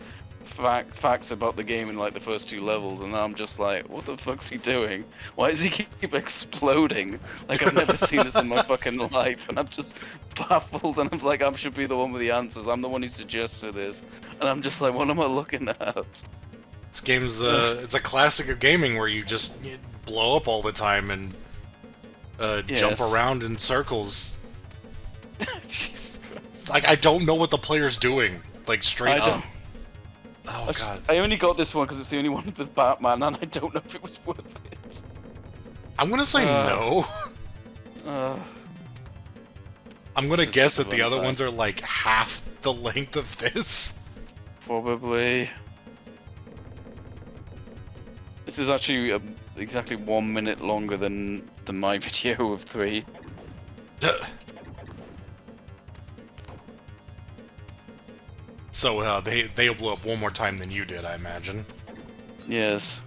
facts about the game in like the first 2 levels, and now I'm just like, what the fuck's he doing? Why does he keep exploding? Like I've never seen this in my fucking life, and I'm just baffled. And I'm like, I should be the one with the answers. I'm the one who suggested this, and I'm just like, what am I looking at? This game's it's a classic of gaming where you just blow up all the time and jump around in circles. Jesus Christ. It's like I don't know what the player's doing, like straight I up. don't- Oh god. I only got this one because it's the only one with Batman, and I don't know if it was worth it. I'm gonna say no. Uh, I'm gonna It's guess just that the a other fun ones are like half the length of this? Probably. This is actually exactly 1 minute longer than my video of 3. So they blew up one more time than you did, I imagine. Yes.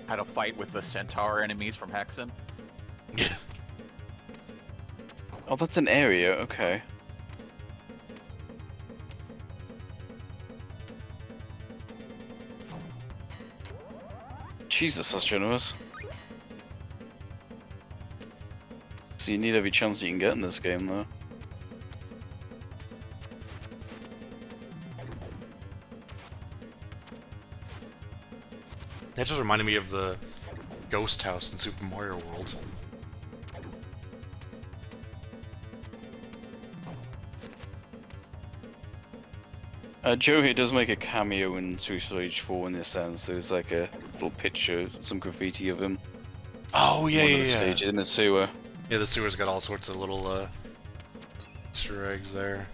How to fight with the centaur enemies from Hexen. Yeah. Oh, that's an area. Okay. Jesus, that's generous. So you need every chance you can get in this game, though. That just reminded me of the ghost house in Super Mario World. Joe here does make a cameo in Super Stage 4 in this sense. There's like a little picture, some graffiti of him. Oh, yeah, One of yeah, the yeah. stages in the sewer. Yeah, the sewer's got all sorts of little, Easter eggs there.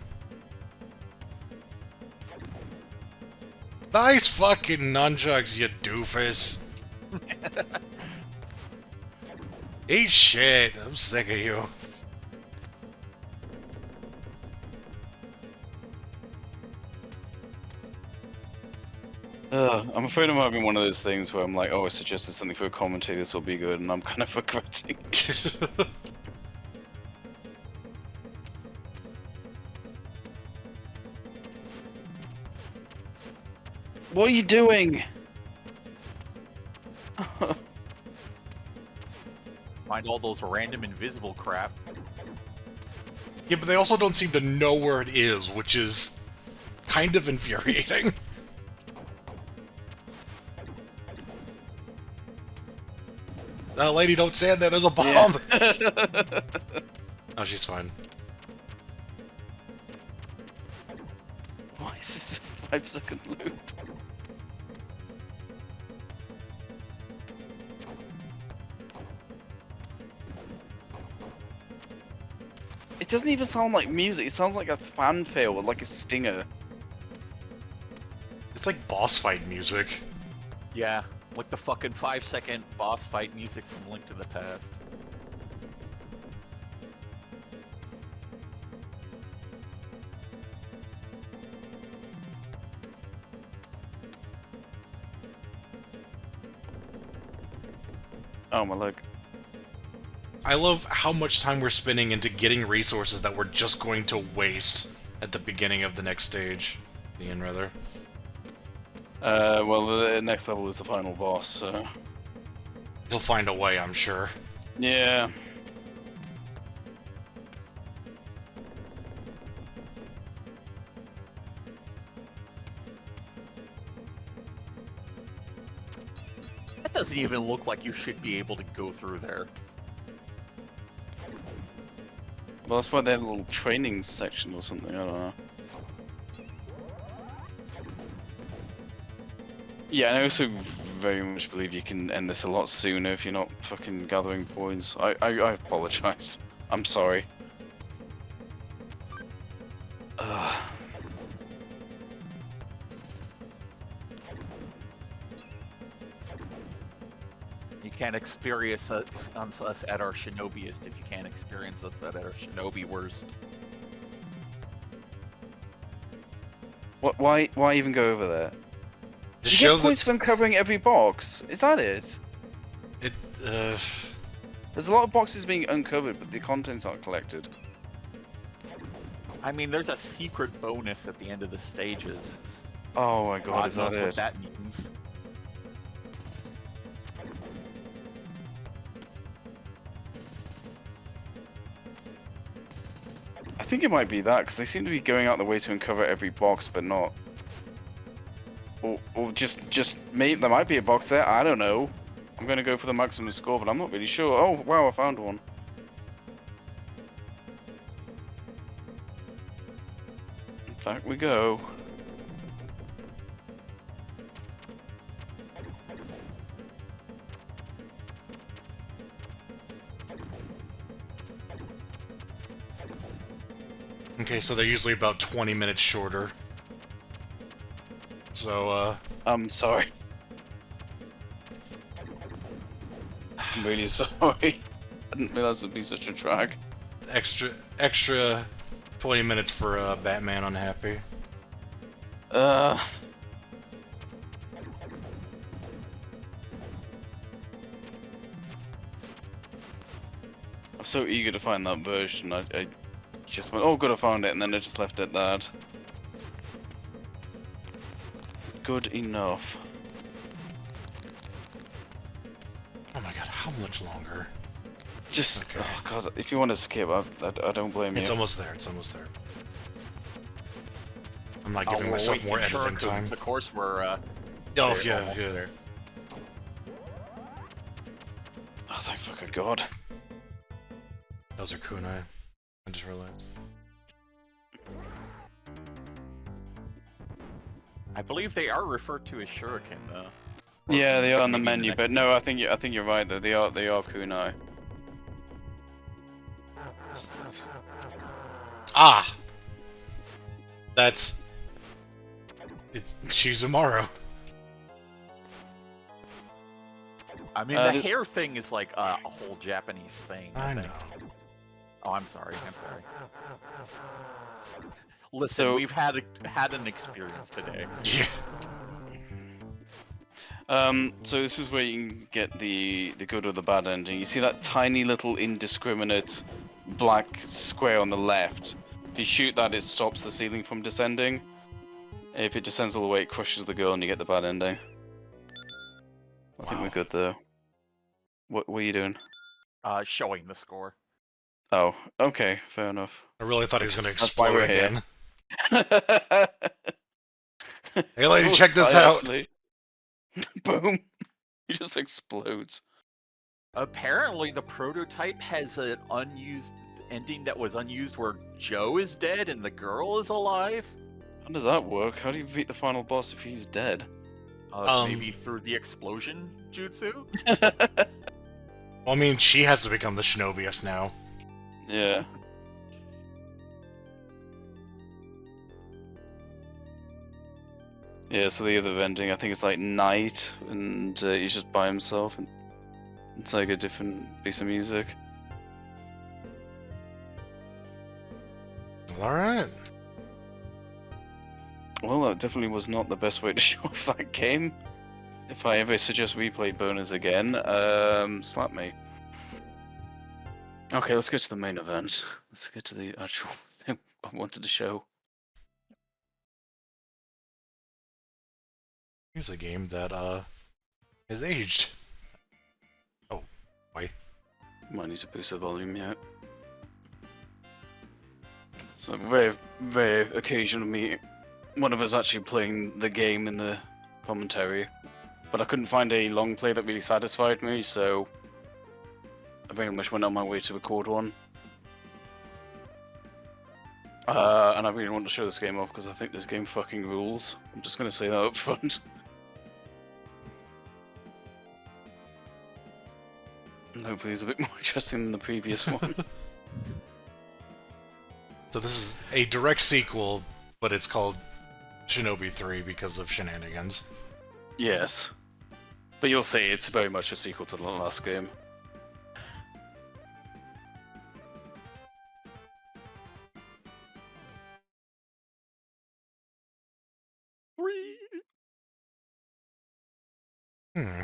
Nice fucking nunchucks, you doofus! Eat shit! I'm sick of you. I'm afraid I'm having one of those things where I'm like, oh, I suggested something for a commentary, this will be good, and I'm kind of regretting. What are you doing? Find all those random invisible crap. Yeah, but they also don't seem to know where it is, which is kind of infuriating. Lady, don't stand there, there's a bomb! Yeah. Oh, she's fine. Why is this a 5-second loop? It doesn't even sound like music, it sounds like a fanfare or like a stinger. It's like boss fight music. Yeah, like the fucking 5-second boss fight music from Link to the Past. Oh my leg. I love how much time we're spending into getting resources that we're just going to waste at the beginning of the next stage. The end, rather. Well, the next level is the final boss, so... He'll find a way, I'm sure. Yeah. That doesn't even look like you should be able to go through there. Well, that's why they have a little training section or something, I don't know. Yeah, and I also very much believe you can end this a lot sooner if you're not fucking gathering points. I apologize. I'm sorry. Ugh. You can't experience us at our Shinobiest if you can't experience us at our Shinobi worst. What? Why even go over there? To You show get points for uncovering every box. Is that it? it, There's a lot of boxes being uncovered, but the contents aren't collected. I mean, there's a secret bonus at the end of the stages. Oh my god, God is that knows what it? that means. I think it might be that, because they seem to be going out the way to uncover every box, but not. Or just maybe there might be a box there. I don't know. I'm gonna go for the maximum score, but I'm not really sure. Oh wow, I found one. Back we go. Okay, so they're usually about 20 minutes shorter. So, I'm sorry. I'm really sorry. I didn't realize it'd be such a drag. extra 20 minutes for Batman Unhappy. Uh. I'm so eager to find that version. I just went, oh, good, I found it, and then I just left it at that. Good enough. Oh my god, how much longer? Just, Okay. oh god, if you want to skip, I don't blame you. It's almost there, it's almost there. I'm not Oh, giving we're myself waiting more for editing Shurikens. time. Of course, we're Oh, there, yeah, almost yeah. there. Oh, thank fucking god. Those are kunai. I just realized. I believe they are referred to as Shuriken, though. Yeah, they are on the maybe in the menu, next but no, I think you're right though. They are kunai. Ah! It's Shizumaru. I mean, the hair thing is like a whole Japanese thing. I think. know. Oh, I'm sorry. I'm sorry. Listen, So- we've had an experience today. Yeah. So this is where you can get the good or the bad ending. You see that tiny little indiscriminate black square on the left. If you shoot that, it stops the ceiling from descending. If it descends all the way, it crushes the girl and you get the bad ending. I think we're Wow. good there. What are you doing? Showing the score. Oh, okay, fair enough. I really thought he was gonna That's why explode we're here. again. Hey lady, check this out! Precisely. Boom! He just explodes. Apparently, the prototype has an unused ending that was unused where Joe is dead and the girl is alive. How does that work? How do you beat the final boss if he's dead? Maybe through the explosion jutsu? Well, I mean, she has to become the Shinobiest now. Yeah. Yeah, so the other ending, I think it's like night, and he's just by himself, and it's like a different piece of music. Alright. Well, that definitely was not the best way to show off that game. If I ever suggest we play bonus again, slap me. Okay, let's get to the main event. Let's get to the actual thing I wanted to show. Here's a game that, has aged. Oh, wait. Might need to boost the volume, yeah. So very, very occasional me, one of us actually playing the game in the commentary, but I couldn't find a long play that really satisfied me, so I very much went on my way to record one. And I really want to show this game off because I think this game fucking rules. I'm just gonna say that up front. And hopefully it's a bit more interesting than the previous one. So this is a direct sequel, but it's called Shinobi 3 because of shenanigans. Yes. But you'll see, it's very much a sequel to the last game. Hmm.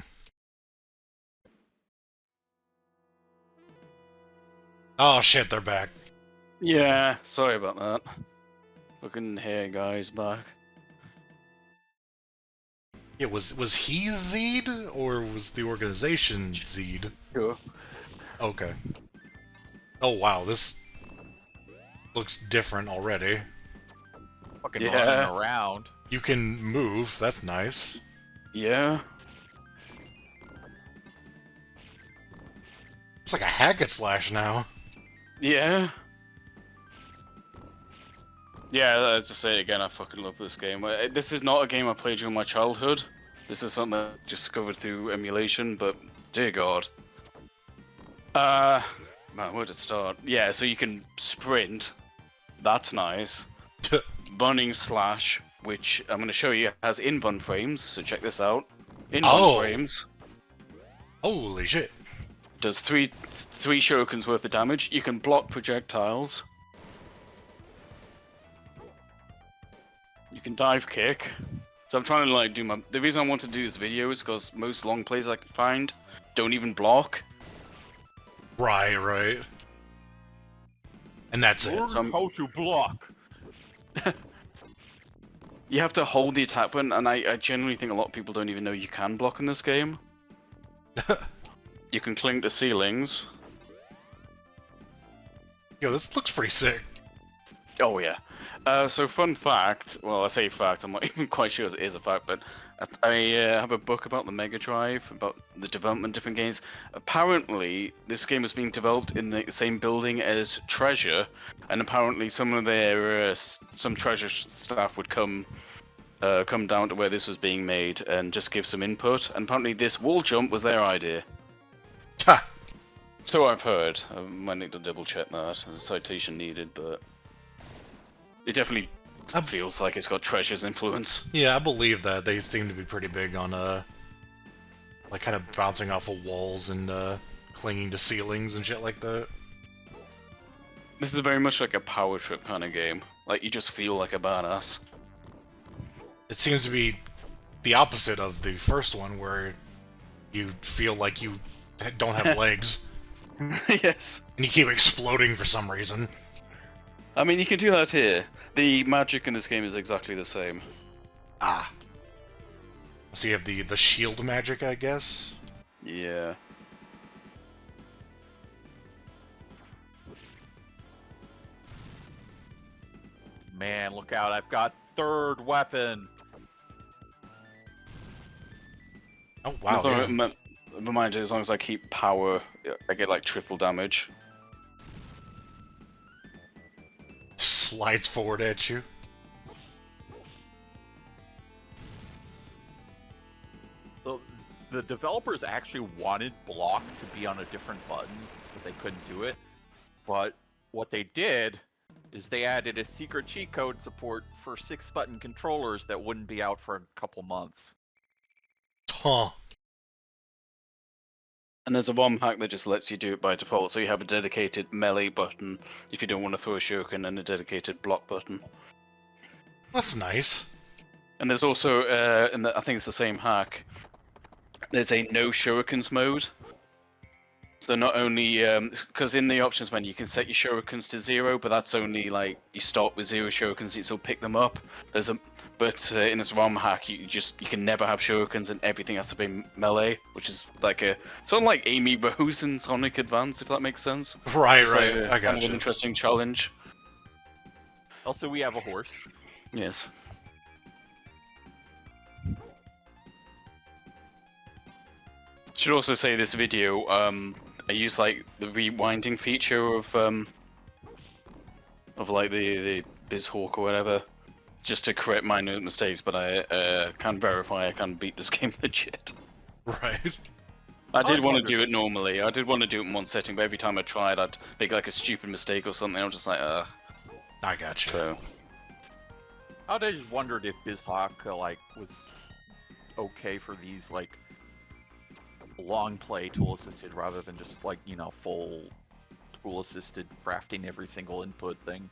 Oh shit, they're back. Yeah, sorry about that. Fucking hair guy's back. Yeah, was he Zed, or was the organization Zed? Sure. Okay. Oh wow, this looks different already. Fucking Yeah. running around. You can move, that's nice. Yeah. It's like a hack and slash now. Yeah. Yeah, to say it again, I fucking love this game. This is not a game I played during my childhood. This is something I discovered through emulation, but dear god. Man, where to start? Yeah, so you can sprint, That's nice. Bunning Slash, which I'm going to show you, has in-bun frames, so check this out. In-bun frames. Holy shit. Does three shurikens worth of damage. You can block projectiles. You can dive kick. So I'm trying to like do my... The reason I want to do this video is because most long plays I can find don't even block. Right. And that's it. Learn how to block. You have to hold the attack button, and I genuinely think a lot of people don't even know you can block in this game. You can cling to ceilings. Yo, this looks pretty sick. Oh yeah. So fun fact, well I say fact, I'm not even quite sure it is a fact, but I have a book about the Mega Drive, about the development of different games. Apparently, this game was being developed in the same building as Treasure, and apparently some of their some Treasure staff would come down to where this was being made and just give some input, and apparently this wall jump was their idea. Ha! So I've heard. I might need to double check that. There's a citation needed, but it definitely feels like it's got Treasure's influence. Yeah, I believe that. They seem to be pretty big on, like, kind of bouncing off of walls and, clinging to ceilings and shit like that. This is very much like a power trip kind of game. Like, you just feel like a badass. It seems to be the opposite of the first one, where you feel like you don't have legs. Yes. And you keep exploding for some reason. I mean, you can do that here. The magic in this game is exactly the same. Ah. So you have the shield magic, I guess? Yeah. Man, look out, I've got third weapon. Oh, wow. Yeah. Remind you, as long as I keep power, I get like triple damage. Slides forward at you. So the developers actually wanted block to be on a different button, but they couldn't do it. But what they did is they added a secret cheat code support for 6-button controllers that wouldn't be out for a couple months. Huh. And there's a ROM hack that just lets you do it by default, so you have a dedicated melee button if you don't want to throw a shuriken, and a dedicated block button. That's nice. And there's also, I think it's the same hack, there's a no shurikens mode. So not only, because in the options menu you can set your shurikens to 0, but that's only like, you start with 0 shurikens, you still pick them up. But in this ROM hack, you can never have shurikens and everything has to be melee, which is like sort of like Amy Rose in Sonic Advance, if that makes sense. Right, So, right. I got kind of you. an interesting challenge. Also, we have a horse. Yes. Should also say this video, I use like the rewinding feature of like the BizHawk or whatever, just to correct minor mistakes, but I can verify I can beat this game legit. Right. I did want to do it normally. I did want to do it in one setting, but every time I tried, I'd make like a stupid mistake or something. I'm just like, I got you. So. I just wondered if BizHawk like was okay for these like long play tool assisted rather than just like, you know, full tool assisted crafting every single input thing.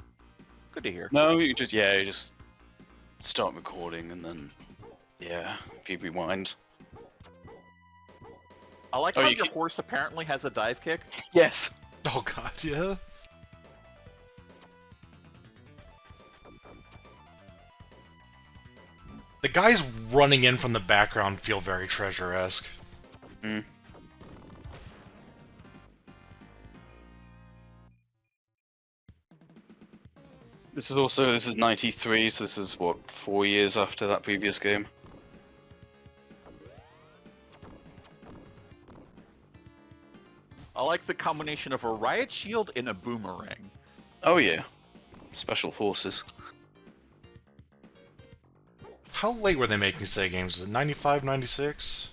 Good to hear. No, you just start recording and then if you rewind. I like how your horse apparently has a dive kick. Yes. Oh god, yeah. The guys running in from the background feel very Treasure-esque. Mm. This is 93, so this is what, 4 years after that previous game. I like the combination of a riot shield and a boomerang. Oh yeah. Special forces. How late were they making Sega games? Was it 95, 96?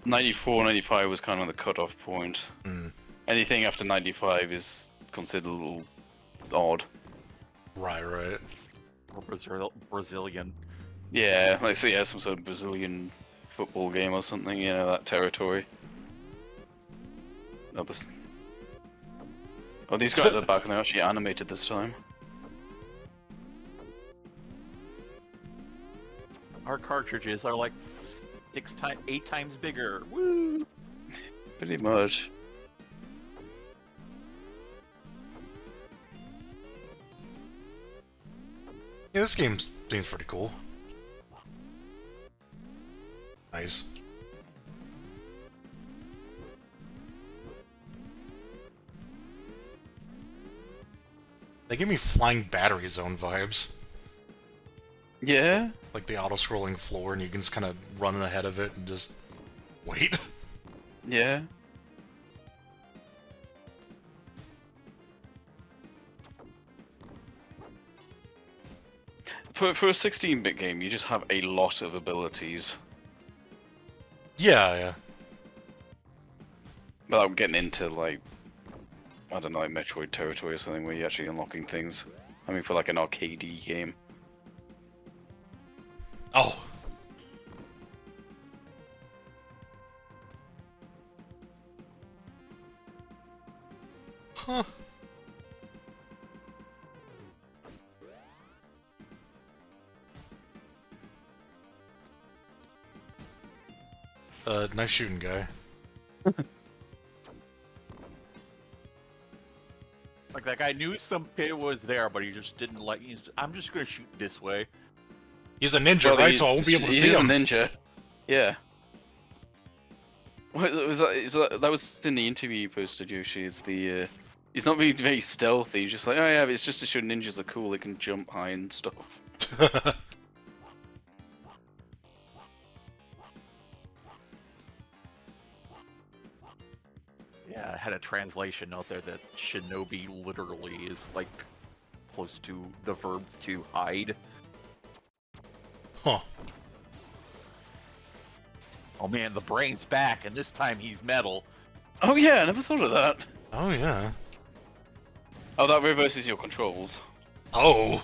94, 95 was kind of the cutoff point. Hmm. Anything after 95 is considered a little odd. Right. Or Brazilian. Yeah, like so yeah, some sort of Brazilian football game or something, you know, that territory. Oh, this... oh, these guys are back and they're actually animated this time. Our cartridges are like 8 times bigger. Woo! Pretty much. Yeah, this game seems pretty cool. Nice. They give me Flying Battery Zone vibes. Yeah? Like the auto-scrolling floor, and you can just kind of run ahead of it and just wait. Yeah. For a 16-bit game, you just have a lot of abilities. Yeah. Without getting into, like, I don't know, like Metroid territory or something where you're actually unlocking things. I mean, for like an arcadey game. Oh. Huh. Nice shooting, guy. Like that guy knew some pit was there, but he just didn't let. I'm just gonna shoot this way. He's a ninja, right? So I won't be able to see him. He's a ninja. Yeah. What was that? That was in the interview you posted, Yoshi. Is the he's not really very stealthy. He's just like, oh yeah, it's just to show ninjas are cool. They can jump high and stuff. Yeah, I had a translation note there that Shinobi literally is like close to the verb to hide. Huh. Oh man, the brain's back, and this time he's metal. Oh yeah, I never thought of that. Oh, yeah. Oh, that reverses your controls. Oh.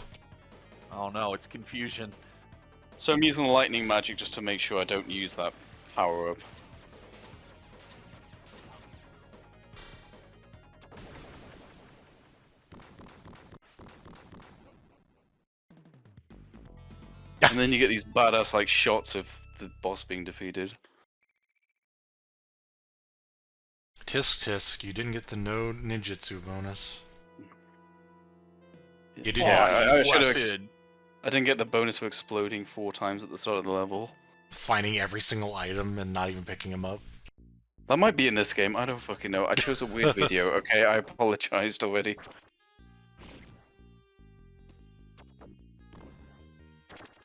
Oh no, it's confusion. So I'm using the lightning magic just to make sure I don't use that power up. And then you get these badass like shots of the boss being defeated. Tisk, you didn't get the no ninjutsu bonus. You did. Yeah, I should have. Weapon. I didn't get the bonus for exploding 4 times at the start of the level. Finding every single item and not even picking them up. That might be in this game. I don't fucking know. I chose a weird video. Okay, I apologized already.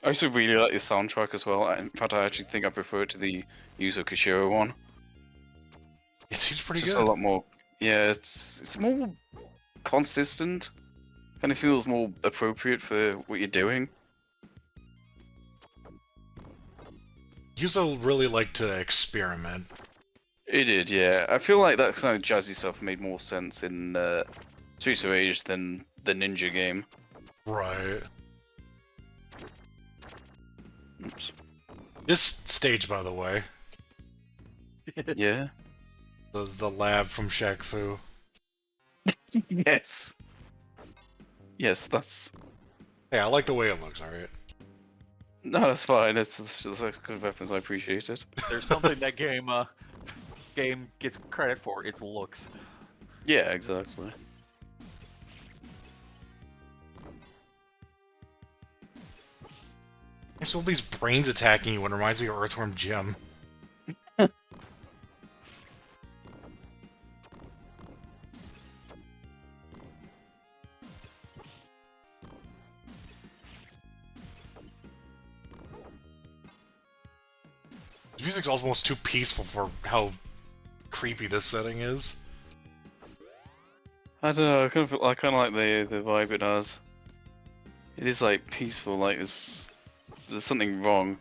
I also really like the soundtrack as well. In fact, I actually think I prefer it to the Yuzo Koshiro one. It seems pretty It's just good. a lot more. Yeah, it's more consistent. Kind of feels more appropriate for what you're doing. Yuzo really liked to experiment. It did, yeah. I feel like that kind of jazzy stuff made more sense in Streets of Rage than the Ninja game. Right. Oops. This stage, by the way, Yeah. the lab from Shaq Fu. Yes. Yes, that's. Yeah, I like the way it looks, alright. No, that's fine. It's good reference. I appreciate it. There's something that game gets credit for. Its looks. Yeah, exactly. There's all these brains attacking you, and it reminds me of Earthworm Jim. The music's almost too peaceful for how creepy this setting is. I don't know. I kind of like the vibe it has. It is like peaceful. Like there's something wrong.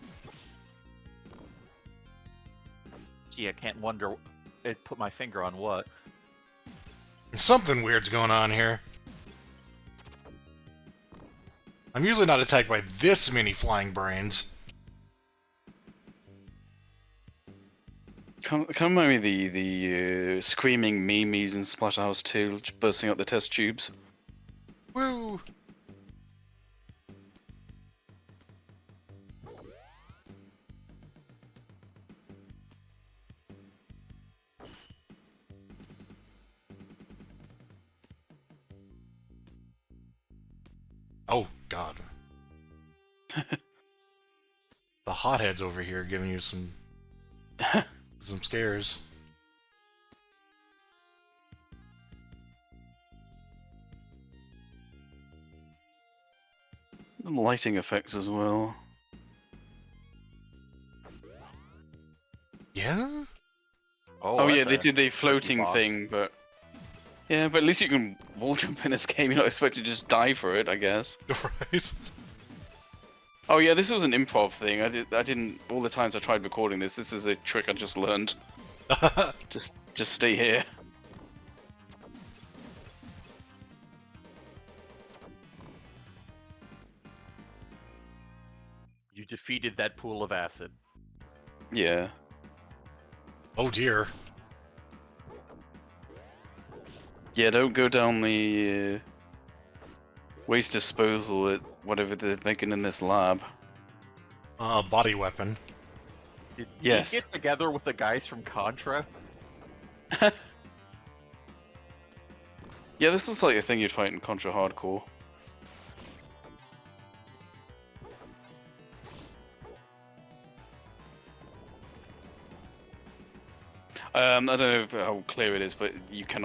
Gee, I can't wonder. It put my finger on what. Something weird's going on here. I'm usually not attacked by this many flying brains. Can remind me the screaming memes in Splatterhouse 2 bursting up the test tubes. Woo! Oh, God. The hotheads over here giving you some scares. And lighting effects as well. Yeah? Oh yeah, that's they a did the tricky floating boss. thing, but yeah, but at least you can wall jump in this game. You're not expected to just die for it, I guess. Right? Oh yeah, this was an improv thing. I didn't. All the times I tried recording this, this is a trick I just learned. Just stay here. You defeated that pool of acid. Yeah. Oh dear. Yeah, don't go down the waste disposal at whatever they're making in this lab. Body weapon. Did Yes. he get together with the guys from Contra? Yeah, this looks like a thing you'd fight in Contra Hardcore. I don't know how clear it is, but you can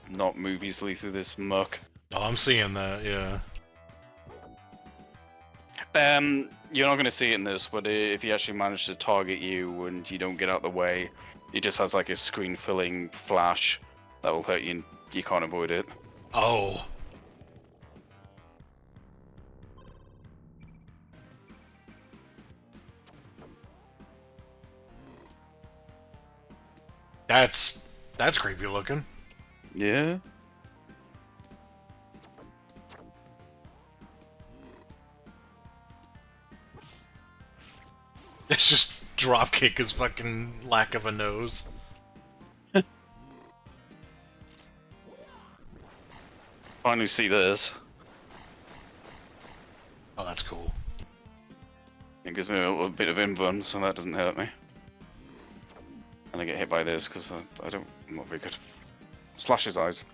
not move easily through this muck. Oh, I'm seeing that, yeah. You're not going to see it in this, but if he actually managed to target you and you don't get out the way, it just has like a screen-filling flash that will hurt you and you can't avoid it. Oh. That's creepy looking. Yeah? It's just dropkick his fucking lack of a nose. Finally see this. Oh, that's cool. It gives me a little bit of invuln, so that doesn't hurt me. And I get hit by this because I'm not very good. Slash his eyes.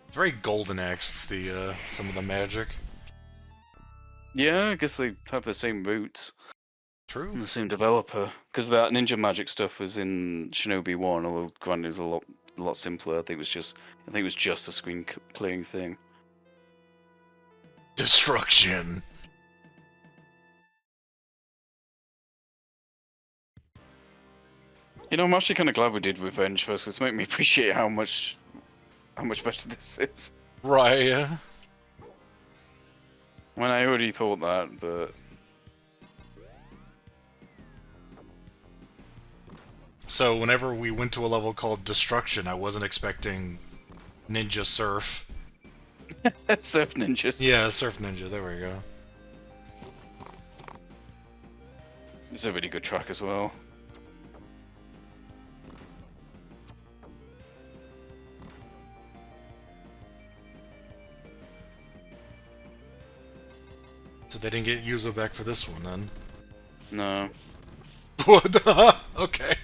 It's very Golden Axe, some of the magic. Yeah, I guess they have the same roots. True. And the same developer. Because that ninja magic stuff was in Shinobi 1, although granted it was a lot simpler. I think it was just a screen clearing thing. Destruction. You know, I'm actually kind of glad we did Revenge first. It's made me appreciate how much better this is. Right, yeah. When I already thought that, but So whenever we went to a level called Destruction, I wasn't expecting Ninja Surf. Surf Ninjas. Yeah, Surf Ninja, there we go. It's a really good track as well. So they didn't get Yuzo back for this one, then? No. What the? Okay.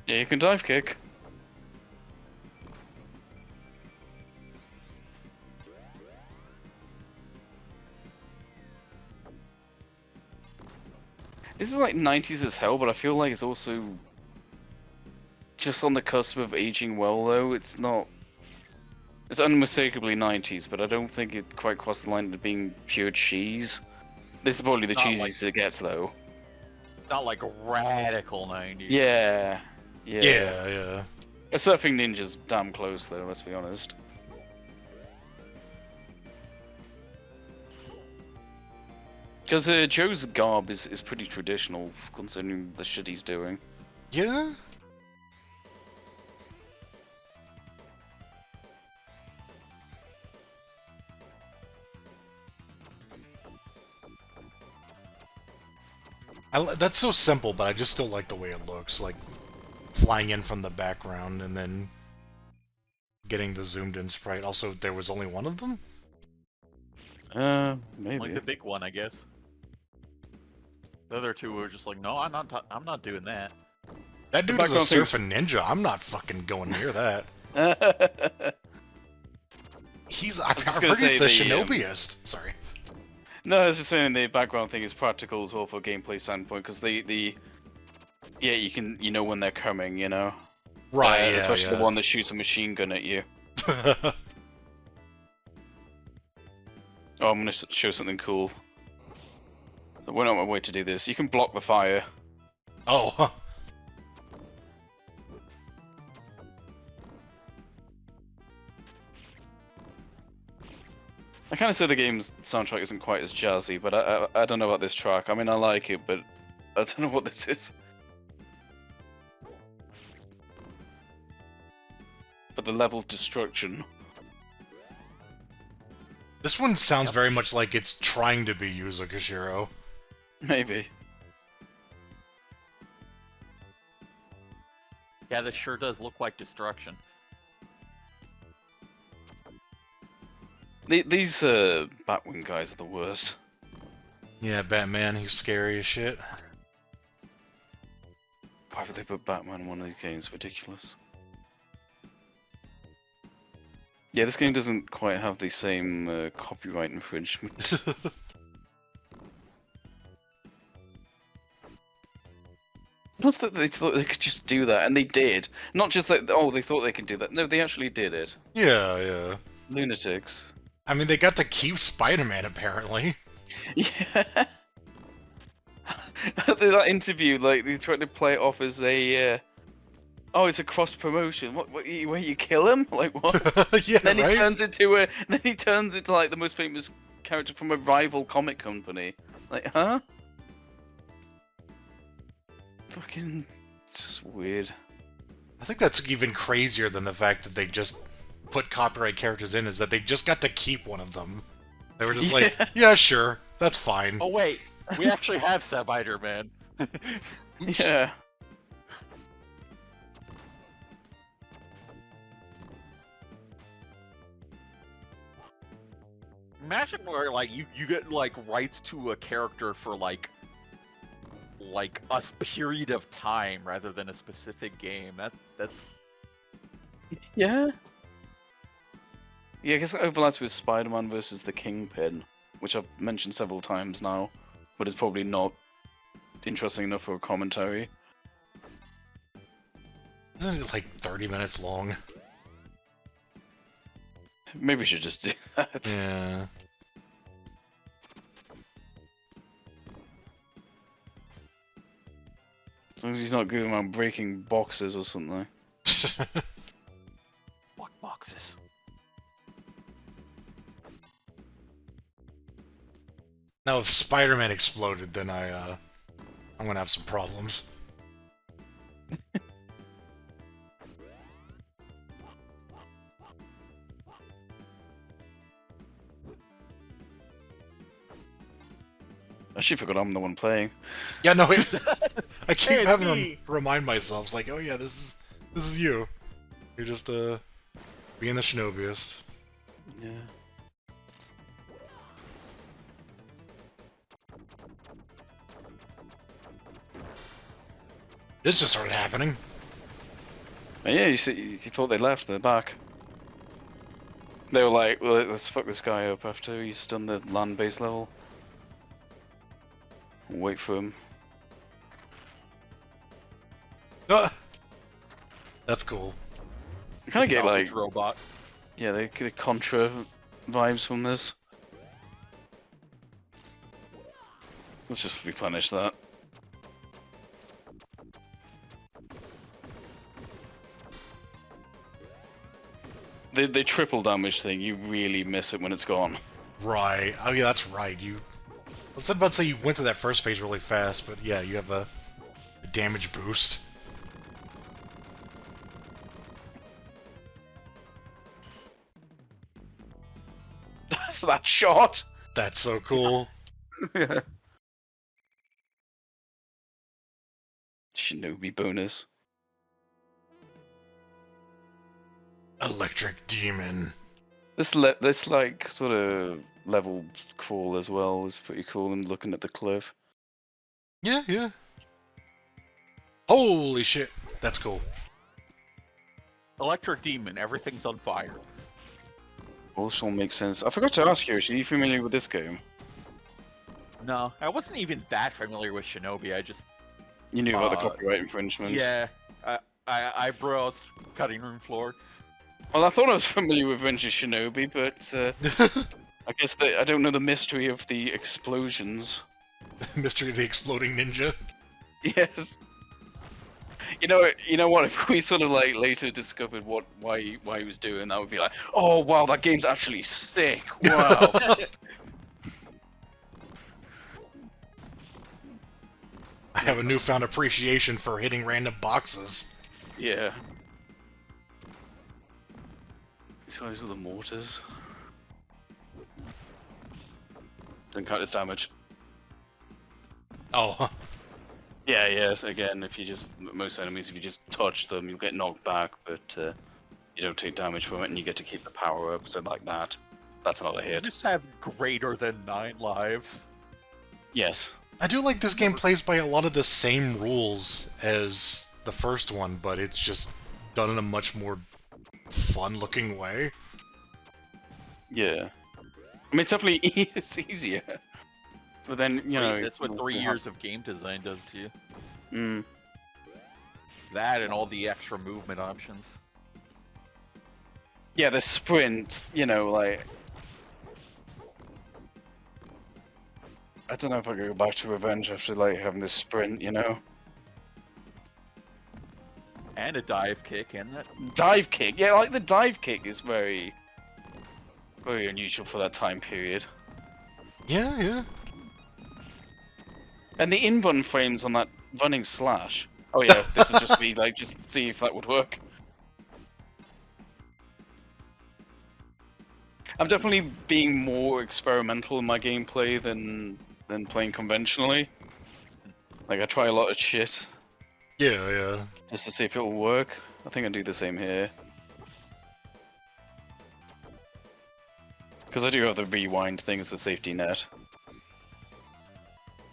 Yeah, you can dive kick. This is like 90s as hell, but I feel like it's also just on the cusp of aging well, though. It's not. It's unmistakably 90s, but I don't think it quite crossed the line to being pure cheese. This is probably the Not cheesiest it gets, though. It's not like a radical 90s. Yeah. Yeah. A Surfing Ninja's damn close, though, let's be honest. Because Joe's garb is pretty traditional, considering the shit he's doing. Yeah? That's so simple, but I just still like the way it looks, like flying in from the background and then getting the zoomed in sprite. Also, there was only one of them? Maybe. Like the big one, I guess. The other two were just like, no, I'm not doing that. That dude is a surfing ninja. I'm not fucking going near that. I've heard he's the Shinobiist. Sorry. No, I was just saying the background thing is practical as well for a gameplay standpoint, because yeah, you know when they're coming, you know. Right. Yeah, especially the one that shoots a machine gun at you. Oh, I'm gonna show something cool. We're not on my way to do this. You can block the fire. Oh. I kind of said the game's soundtrack isn't quite as jazzy, but I don't know about this track. I mean, I like it, but I don't know what this is. But the level of destruction. This one sounds very much like it's trying to be Yuzo Koshiro. Maybe. Yeah, this sure does look like destruction. These Batwing guys are the worst. Yeah, Batman, he's scary as shit. Why would they put Batman in one of these games? Ridiculous. Yeah, this game doesn't quite have the same copyright infringement. Not that they thought they could just do that, and they did. Not just that, oh, they thought they could do that. No, they actually did it. Yeah, yeah. Lunatics. I mean, they got to keep Spider-Man, apparently. Yeah. That interview, like, they tried to play it off as a, oh, it's a cross promotion. What where you kill him? Like, what? Yeah, then right? Then he turns into, like, the most famous character from a rival comic company. Like, huh? Fucking, it's just weird. I think that's even crazier than the fact that they just put copyright characters in, is that they just got to keep one of them. They were just like, yeah, sure, that's fine. Oh wait, we actually have Spider-Man. Yeah. Imagine where like you get like rights to a character for like a period of time rather than a specific game. That's Yeah. Yeah, I guess it overlaps with Spider-Man versus the Kingpin, which I've mentioned several times now, but it's probably not interesting enough for a commentary. Isn't it like 30 minutes long? Maybe we should just do that. Yeah. As long as he's not going around breaking boxes or something. what boxes? Now, if Spider-Man exploded, then I'm gonna have some problems. I actually forgot I'm the one playing. Yeah, no, I keep Hey, having me. to remind myself, it's like, oh yeah, this is you. You're just being the Shinobiist. Yeah. This just started happening. And yeah, you see, you thought they left, they're back. They were like, well, let's fuck this guy up after he's done the land-based level. Wait for him. That's cool. I kind of get Salvage like, robot. yeah, they get Contra vibes from this. Let's just replenish that. The triple damage thing, you really miss it when it's gone. Right. Oh yeah, that's right. I was about to say you went through that first phase really fast, but yeah, you have a damage boost. That's that shot! That's so cool. Yeah. Shinobi bonus. Electric Demon. This like sort of level crawl as well was pretty cool, and looking at the cliff. Yeah, yeah. Holy shit, that's cool. Electric Demon, everything's on fire. Also makes sense. I forgot to ask you, are you familiar with this game? No, I wasn't even that familiar with Shinobi. I just You knew about the copyright infringement. yeah, I browsed cutting room floor. Well, I thought I was familiar with Venture Shinobi, but I guess I don't know the mystery of the explosions. Mystery of the Exploding Ninja. Yes. You know what? If we sort of like later discovered why he was doing that, would be like, oh wow, that game's actually sick. Wow. I have a newfound appreciation for hitting random boxes. Yeah. These guys with the mortars. Don't count as damage. Oh, Yeah, yes. Again, if you just most enemies, if you just touch them, you'll get knocked back, but you don't take damage from it, and you get to keep the power up. So like that, that's another You hit. just have greater than 9 lives. Yes. I do like this game plays by a lot of the same rules as the first one, but it's just done in a much more fun-looking way. Yeah. I mean, it's definitely it's easier. But then, you know... That's what 3 years of game design does to you. Mm. That and all the extra movement options. Yeah, the sprint, you know, like... I don't know if I could go back to Revenge after, like, having this sprint, you know? And a dive kick, and that. Dive kick! Yeah, like, the dive kick is very... very unusual for that time period. Yeah, yeah. And the in-run frames on that running slash. Oh yeah, this is just me, like, just to see if that would work. I'm definitely being more experimental in my gameplay than playing conventionally. Like, I try a lot of shit Yeah, yeah. just to see if it will work. I think I do the same here. Because I do have the rewind thing as a safety net.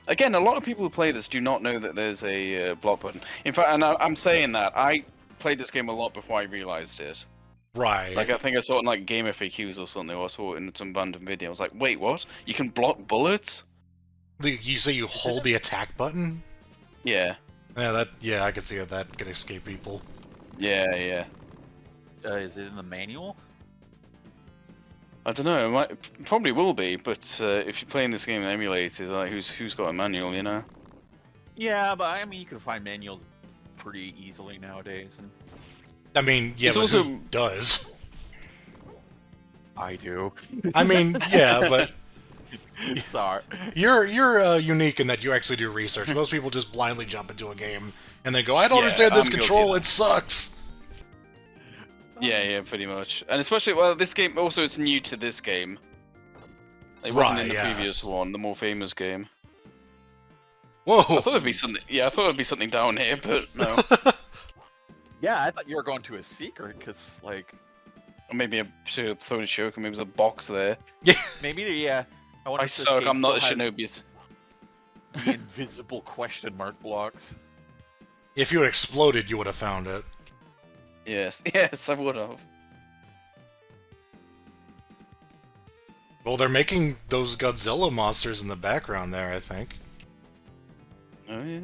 Again, a lot of people who play this do not know that there's a block button. In fact, and I'm saying that, I played this game a lot before I realized it. Right. Like, I think I saw it in, like, Game FAQs or something, or I saw it in some random video. I was like, wait, what? You can block bullets? You say you hold the attack button? Yeah. Yeah, I can see how that can escape people. Yeah, yeah. Is it in the manual? I don't know, it might, probably will be, but if you're playing this game in emulators, like, who's got a manual, you know? Yeah, but I mean, you can find manuals pretty easily nowadays. And I mean, yeah, It's but also- who does? I do. I mean, yeah, but Sorry. you're unique in that you actually do research. Most people just blindly jump into a game and then go, I don't Yeah, understand this I'm guilty control, of it sucks! Yeah, yeah, pretty much. And especially, well, this game, also, it's new to this game. It wasn't Right, in the yeah. previous one, the more famous game. Whoa! I thought it'd be something, yeah, I thought it'd be something down here, but no. Yeah, I thought you were going to a secret, because, like, Or maybe I should have thrown a joke, or maybe there's a box there. maybe the, I wonder I if this suck, game I'm not a still has Shinobi. the invisible question mark blocks. If you had exploded, you would have found it. Yes, yes, I would have. Well, they're making those Godzilla monsters in the background there, I think. Oh, yeah.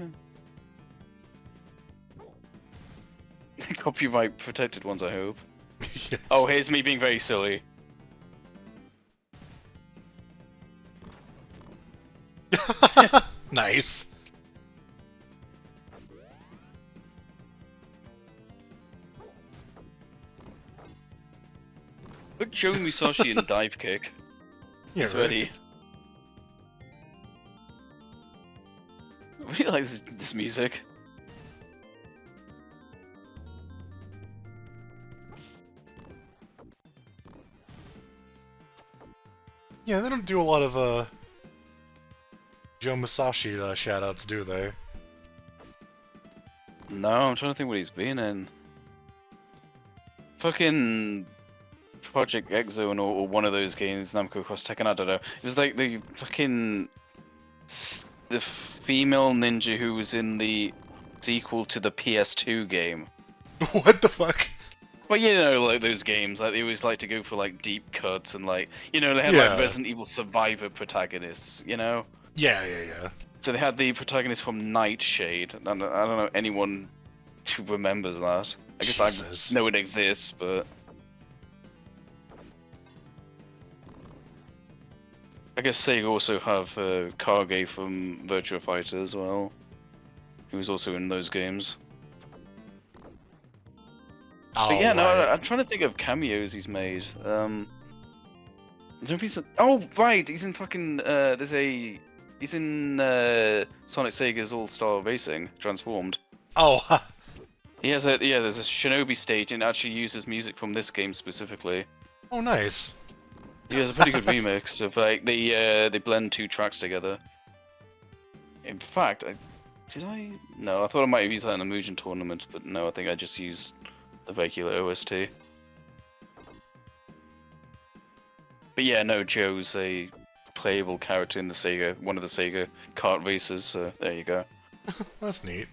Copyright protected ones, I hope. Yes. Oh, here's me being very silly. Nice. Put Joe Musashi in dive kick. Yeah, It's right. ready. I really like this music. Yeah, they don't do a lot of, Joe Musashi shoutouts, do they? No, I'm trying to think what he's been in. Fucking Project X Zone or one of those games, Namco Cross Tekken, I don't know. It was like the fucking the female ninja who was in the sequel to the PS2 game. What the fuck? But you know, like those games, like they always like to go for like deep cuts and like, you know, they had Yeah. like Resident Evil Survivor protagonists, you know. Yeah, yeah, yeah. So they had the protagonist from Nightshade. And I don't know anyone who remembers that. I guess Jesus. I know it exists, but I guess Sega also have Kage from Virtua Fighter as well. He was also in those games. Oh, But yeah, no, right. I'm trying to think of cameos he's made. I don't know if he's oh, right, he's in fucking he's in Sonic Sega's All-Star Racing Transformed. Oh, He has there's a Shinobi stage and it actually uses music from this game specifically. oh, nice. He has a pretty good remix of like they blend two tracks together. In fact, No, I thought I might have used that in the Mugen tournament, but no, I think I just used the regular OST. But yeah, no, Joe's a playable character in the one of the Sega kart races, so there you go. That's neat.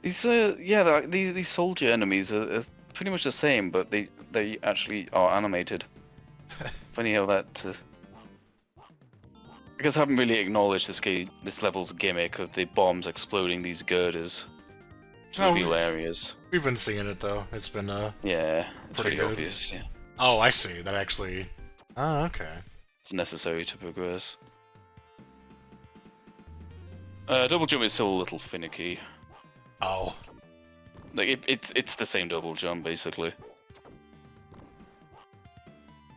These these soldier enemies are pretty much the same, but they actually are animated. Funny how that. I guess I haven't really acknowledged this level's gimmick of the bombs exploding these girders to Oh, reveal areas. We've been seeing it though. It's been Yeah, it's Pretty pretty good. obvious. Yeah. Oh, I see. That actually. Oh, okay. It's necessary to progress. Double jump is still a little finicky. Oh, Like it's the same double jump basically.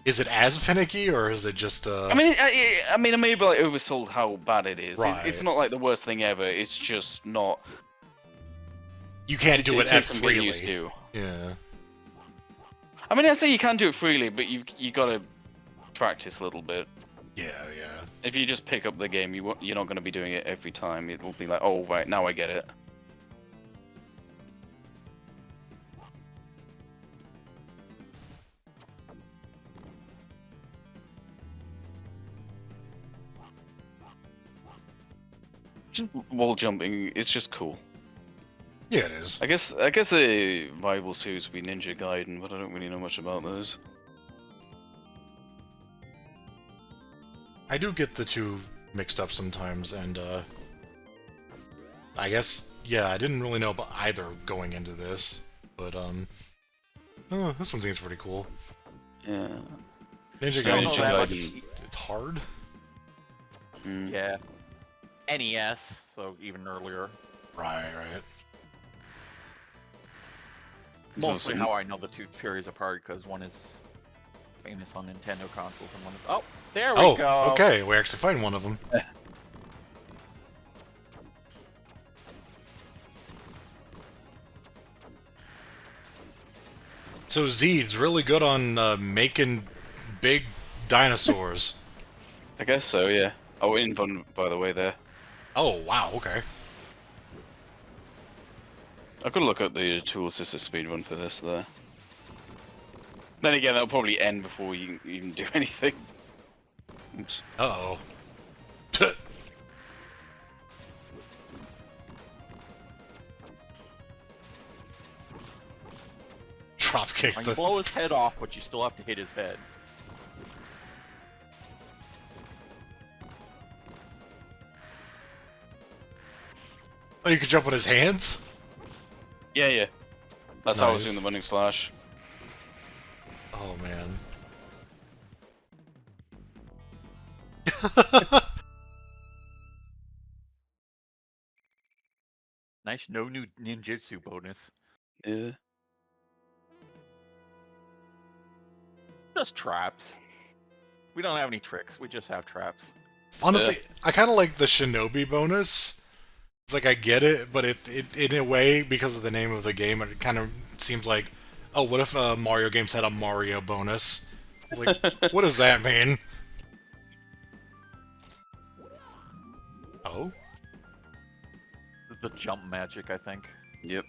is it as finicky or is it just I mean, I maybe like oversold how bad it is. Right. It's not like the worst thing ever. It's just not. you can't do it takes as some getting used freely? to. Yeah. I mean, I say you can do it freely, but you gotta practice a little bit. Yeah, yeah. If you just pick up the game, you're not gonna be doing it every time. It will be like, oh right, now I get it. Just wall jumping, it's just cool. Yeah, it is. I guess the rival series would be Ninja Gaiden, but I don't really know much about those. I do get the two mixed up sometimes, and I guess, yeah, I didn't really know about either going into this, but oh, this one seems pretty cool. Yeah. Ninja I don't Gaiden know seems that like much. it's hard. Mm. Yeah. NES, so even earlier. Right, right. There's Mostly also- how I know the two series apart, because one is famous on Nintendo consoles and one is... Oh, there we Oh, go! okay, we actually find one of them. So Zed's really good on making big dinosaurs. I guess so, yeah. Oh, in fun, by the way, there. Oh, wow, okay. I've got to look up the tool assisted speedrun for this, though. Then again, that'll probably end before you can even do anything. Oops. Uh-oh. Dropkick Like, the... blow his head off, but you still have to hit his head. Oh, you can jump on his hands? Yeah, yeah. That's how I was Nice. doing the running slash. Oh, man. Nice no new ninjutsu bonus. Yeah. Just traps. We don't have any tricks, we just have traps. Honestly, I kind of like the Shinobi bonus, It's like I get it, but it in a way, because of the name of the game, it kind of seems like, oh, what if Mario games had a Mario bonus? It's like, what does that mean? Oh? The jump magic, I think. Yep.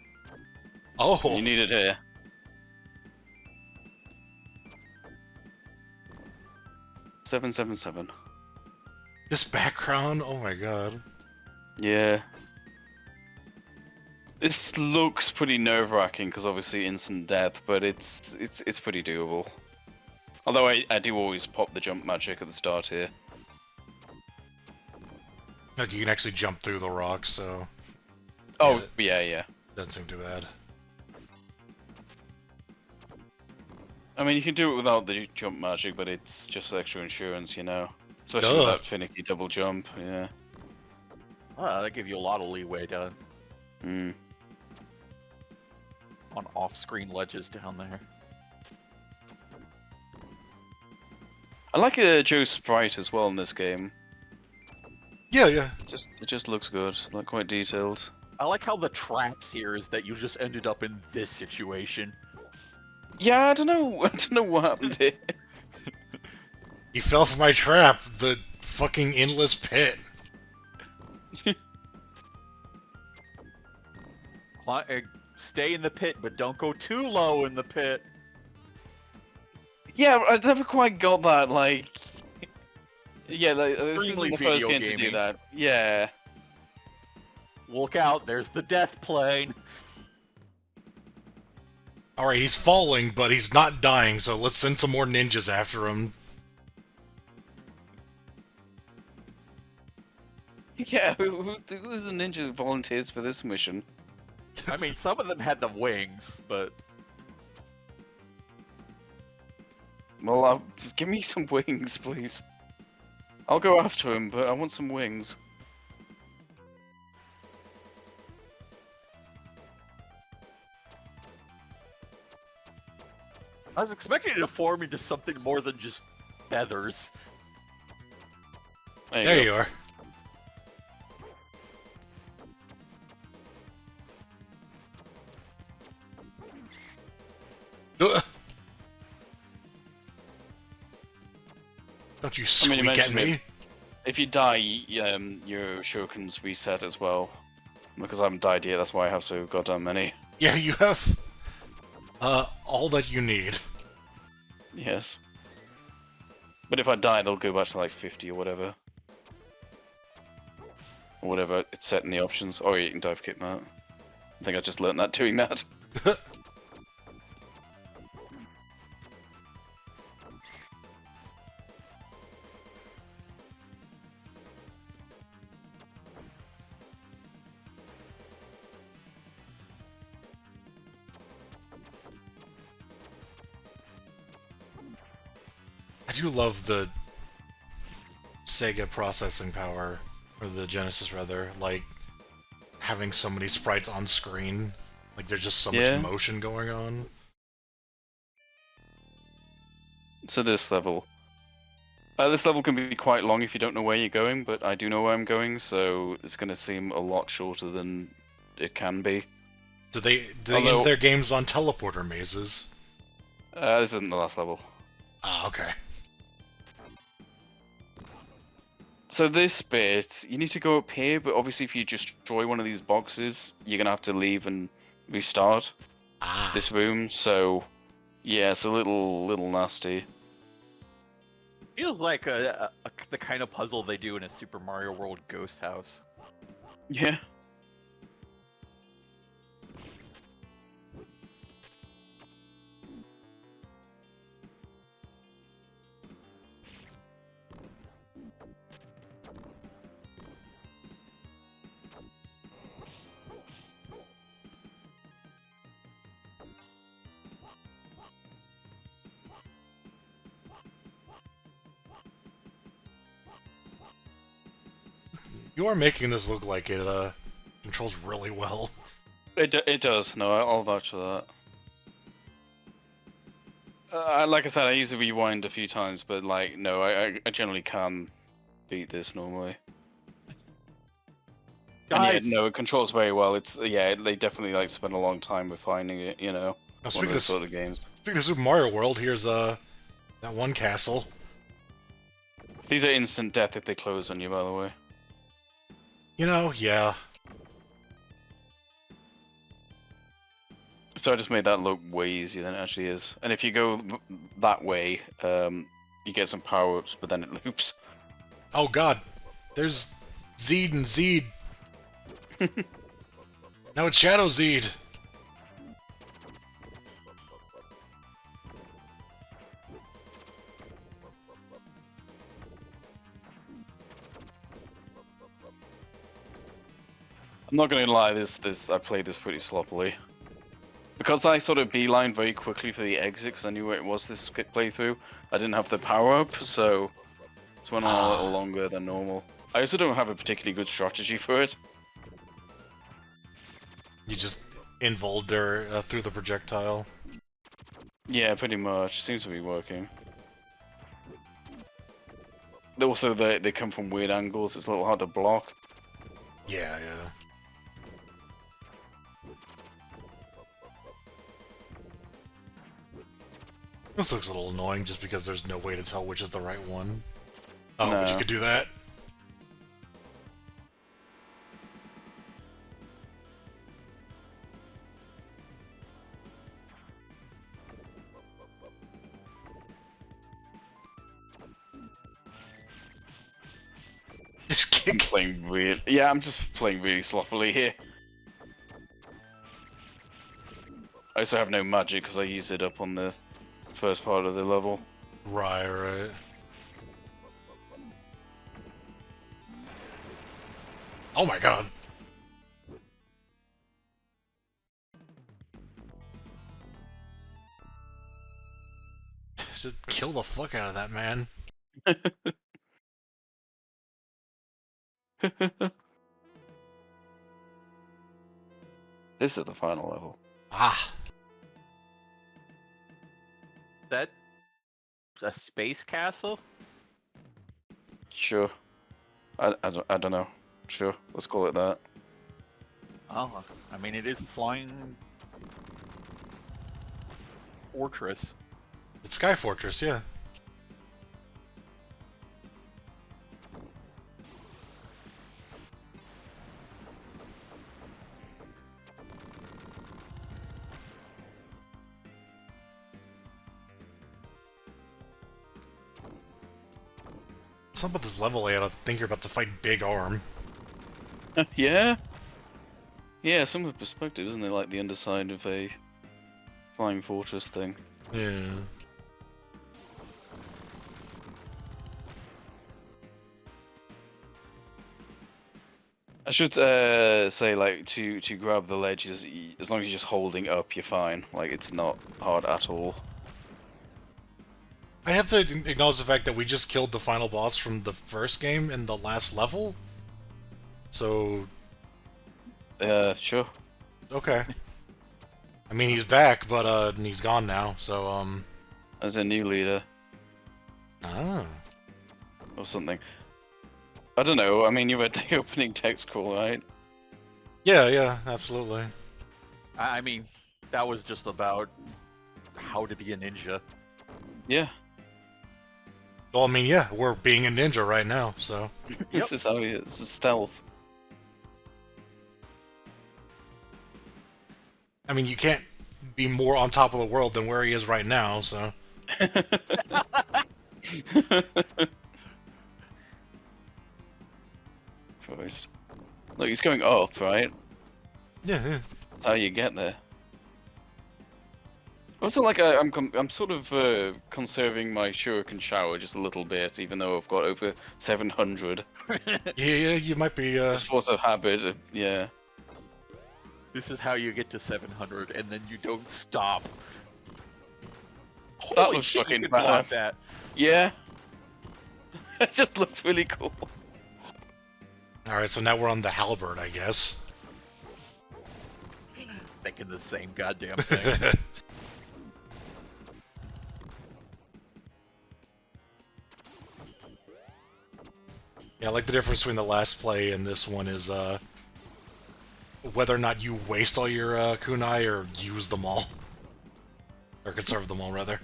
Oh! You need it here. Seven, 7. This background? Oh my god. Yeah. This looks pretty nerve-wracking because obviously instant death, but it's pretty doable. Although I do always pop the jump magic at the start here. Like, you can actually jump through the rocks, so... Oh, yeah. Doesn't seem too bad. I mean, you can do it without the jump magic, but it's just extra insurance, you know? Especially with that finicky double jump, yeah. They give you a lot of leeway down on off-screen ledges down there. I like Joe's sprite as well in this game. Yeah. It just looks good, like quite detailed. I like how the traps here is that you just ended up in this situation. Yeah, I don't know what happened here. He fell for my trap, the fucking endless pit. Stay in the pit, but don't go too low in the pit. Yeah, I never quite got that, like... Yeah, like, this Extremely isn't the first video game to do gaming. that. Yeah. Look out, there's the death plane. Alright, he's falling, but he's not dying, so let's send some more ninjas after him. Yeah, who's the ninja volunteers for this mission? I mean, some of them had the wings, but... Well, give me some wings, please. I'll go after him, but I want some wings. I was expecting it to form into something more than just feathers. There you are. Don't you squeak at me? If you die, your shurikens reset as well. Because I haven't died yet, that's why I have so goddamn many. Yeah, you have all that you need. Yes. But if I die, they'll go back to like 50 or whatever. Or whatever it's set in the options. Oh, yeah, you can dive kick that. I think I just learned that doing that. I do love the Sega processing power, or the Genesis rather, like having so many sprites on screen. Like there's just so much motion going on. So this level can be quite long if you don't know where you're going, but I do know where I'm going, so it's going to seem a lot shorter than it can be. Do they end their games on teleporter mazes? This isn't the last level. Ah, okay. So this bit, you need to go up here, but obviously if you destroy one of these boxes, you're going to have to leave and restart this room, so yeah, it's a little nasty. Feels like the kind of puzzle they do in a Super Mario World Ghost House. Yeah. You are making this look like it controls really well. It does. No, I'll vouch for that. Like I said, I used to rewind a few times, but like, no, I generally can beat this normally. And yeah, Guys, no, it controls very well. It's yeah, they definitely like spend a long time refining it. You know, Now, one of those sort of games. speaking of Super Mario World, here's that one castle. These are instant death if they close on you, by the way. You know, yeah. So I just made that look way easier than it actually is. And if you go that way, you get some power-ups, but then it loops. Oh god, there's Zeed and Zeed. Now it's Shadow Zeed. I'm not gonna lie, I played this pretty sloppily. Because I sort of beeline very quickly for the exit, because I knew where it was this playthrough, I didn't have the power-up, so it went on a little longer than normal. I also don't have a particularly good strategy for it. You just involved her through the projectile. Yeah, pretty much. Seems to be working. Also, they come from weird angles, it's a little hard to block. Yeah, yeah. This looks a little annoying just because there's no way to tell which is the right one. Oh, but you No. could do that? Just I'm kick. playing really... Yeah, I'm just playing really sloppily here. I also have no magic because I used it up on the first part of the level. Right, right. Oh my god. Just kill the fuck out of that man. This is the final level. Ah. that a space castle? Sure. I don't know. Sure, let's call it that. Oh, I mean, it is a flying fortress. It's Sky Fortress, yeah. Something about this level layout, I think you're about to fight Big Arm. Yeah? Yeah, some of the perspective, isn't it? Like the underside of a flying fortress thing. Yeah. I should say, like, to grab the ledges, as long as you're just holding up, you're fine. Like, it's not hard at all. I have to acknowledge the fact that we just killed the final boss from the first game in the last level. So, Sure. okay. I mean, he's back, but he's gone now, so, As a new leader Ah. or something. I don't know, I mean, you read the opening text call, right? Yeah, yeah, absolutely. I mean, that was just about how to be a ninja. Yeah. Well, I mean, yeah, we're being a ninja right now, so... This is how it's a stealth. I mean, you can't be more on top of the world than where he is right now, so... Christ. Look, he's going up, right? Yeah, yeah. That's how you get there. Also, like, I'm sort of conserving my shuriken shower just a little bit, even though I've got over 700. Yeah, you might be, Just force of habit, yeah. This is how you get to 700, and then you don't stop. That Holy looks shit, fucking you can block bad. that. Yeah. It just looks really cool. Alright, so now we're on the halberd, I guess. Thinking the same goddamn thing. Yeah, like the difference between the last play and this one is, whether or not you waste all your kunai or use them all. Or conserve them all, rather.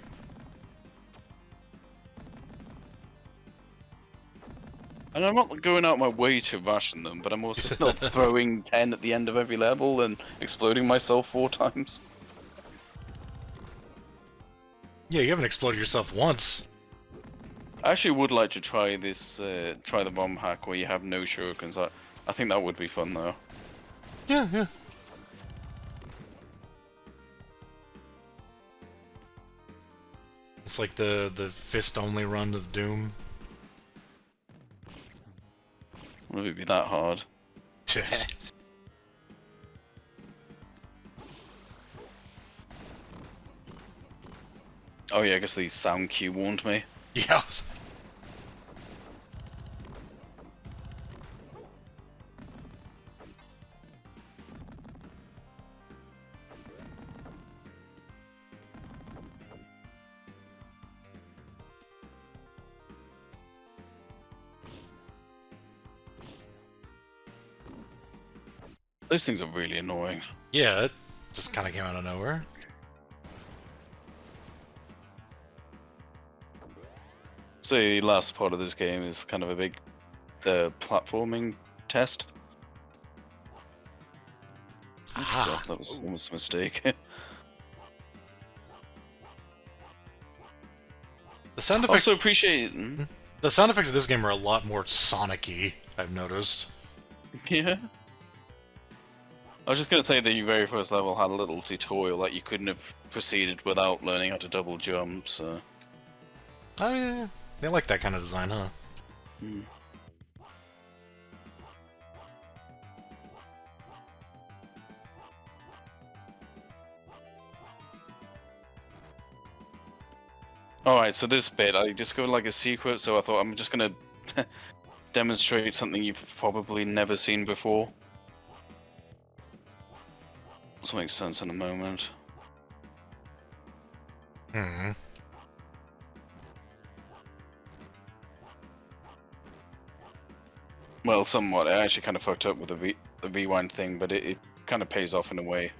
And I'm not going out my way to ration them, but I'm also not throwing 10 at the end of every level and exploding myself 4 times. Yeah, you haven't exploded yourself once. I actually would like to try this, try the bomb hack where you have no shurikens. I think that would be fun, though. Yeah, yeah. It's like the fist-only run of Doom. Would it be that hard? Oh yeah, I guess the sound cue warned me. Yeah. Those things are really annoying. Yeah, it just kind of came out of nowhere. So the last part of this game is kind of a big platforming test. Ah. That was almost a mistake. The sound effects. Also appreciate. The sound effects of this game are a lot more Sonic-y, I've noticed. Yeah. I was just gonna say the very first level had a little tutorial that you couldn't have proceeded without learning how to double jump, so... Oh yeah, they like that kind of design, huh? Mm. Alright, so this bit, I discovered like a secret, so I thought I'm just gonna demonstrate something you've probably never seen before. This makes sense in a moment. Hmm. Well, somewhat. I actually kind of fucked up with the rewind thing, but it kind of pays off in a way.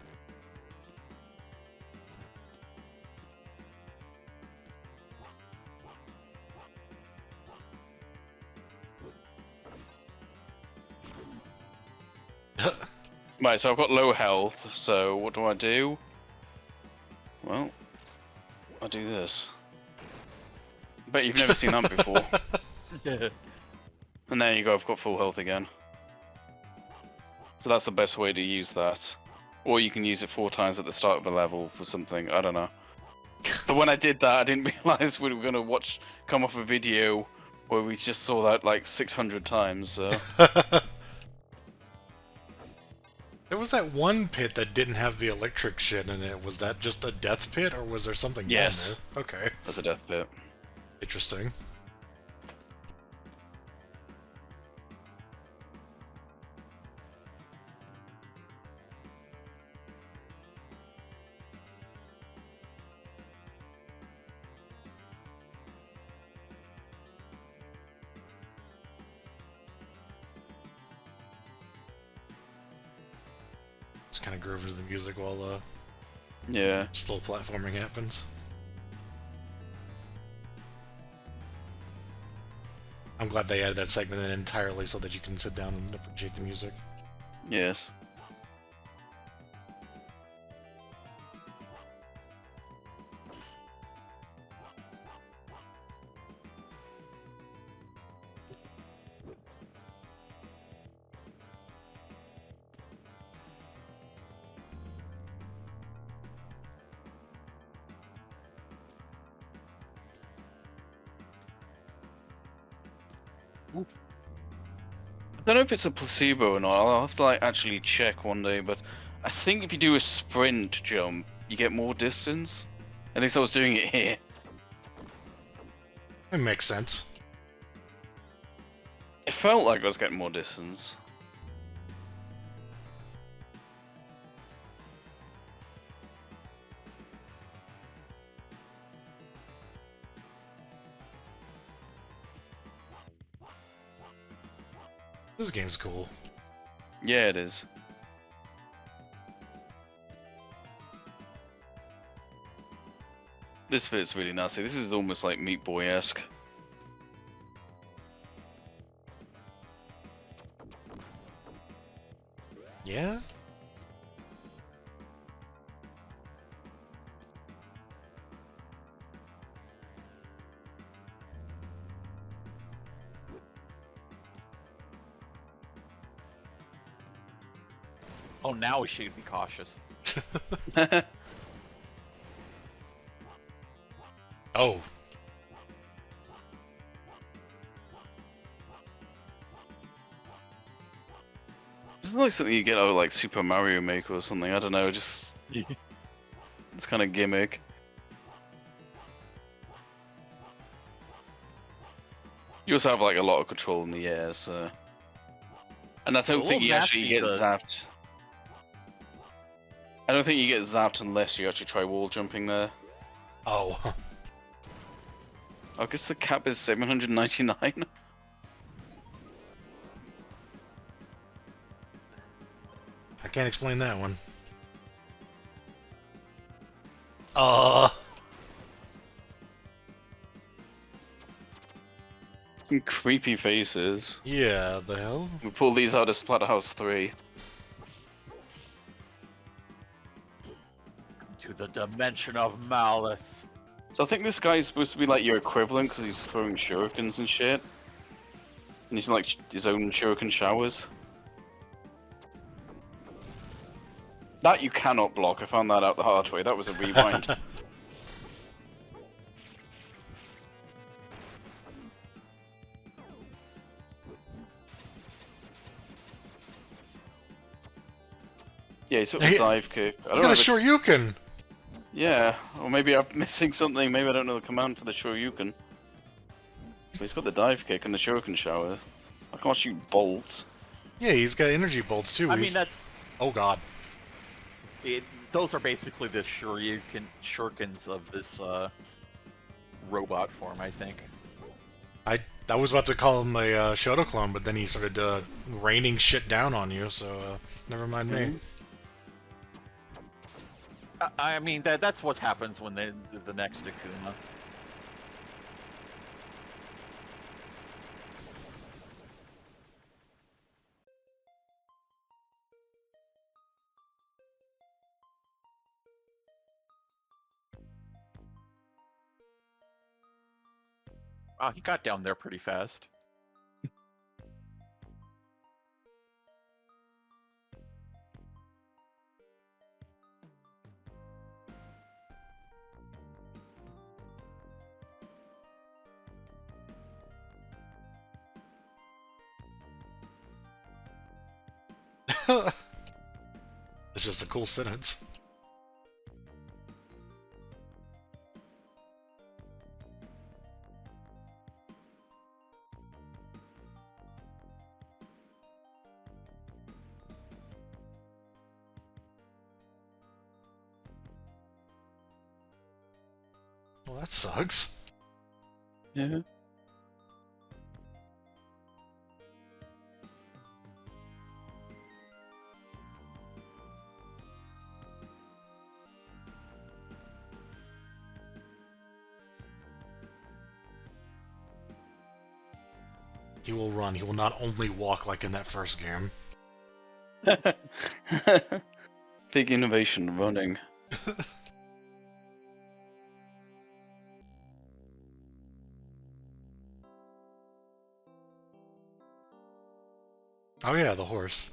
Right, so I've got low health, so what do? Well, I do this. Bet you've never seen that before. Yeah. And there you go, I've got full health again. So that's the best way to use that. Or you can use it 4 times at the start of a level for something, I don't know. But when I did that, I didn't realise we were going to come off a video where we just saw that like 600 times, so... There was that one pit that didn't have the electric shit in it. Was that just a death pit, or was there something Yes. down there? Okay. That's a death pit. Interesting. Just kind of groove into the music while Yeah. slow platforming happens. I'm glad they added that segment in entirely so that you can sit down and appreciate the music. Yes. I don't know if it's a placebo or not. I'll have to like actually check one day, but I think if you do a sprint jump, you get more distance. At least I was doing it here. It makes sense. It felt like I was getting more distance. This game's cool. Yeah, it is. This bit's really nasty. This is almost like Meat Boy-esque. Yeah? Oh, now we should be cautious. Oh. It's like something you get out of like Super Mario Maker or something. I don't know, just it's kind of gimmick. You also have like a lot of control in the air, so. And I don't A think little you actually nasty, get but- zapped. I don't think you get zapped unless you actually try wall jumping there. Oh. I guess the cap is 799. I can't explain that one. Creepy faces. Yeah, the hell? We pull these out of Splatterhouse 3. To the dimension of malice. So I think this guy is supposed to be like your equivalent because he's throwing shurikens and shit. And he's in like his own shuriken showers. That you cannot block. I found that out the hard way. That was a rewind. Yeah, he took the He- dive kick. I He's don't got know a if it- Shoryuken! Yeah, or maybe I'm missing something. Maybe I don't know the command for the Shoryuken. But he's got the dive kick and the shuriken shower. I can't shoot bolts. Yeah, he's got energy bolts too. I mean, He's- that's Oh god. those are basically the shurikens of this robot form, I think. I was about to call him a Shoto clone, but then he started raining shit down on you, so never mind me. I mean, that's what happens when the next Akuma. Wow, he got down there pretty fast. It's just a cool sentence. Well, that sucks. Yeah. He will run. He will not only walk like in that first game. Big innovation, running. Oh yeah, the horse.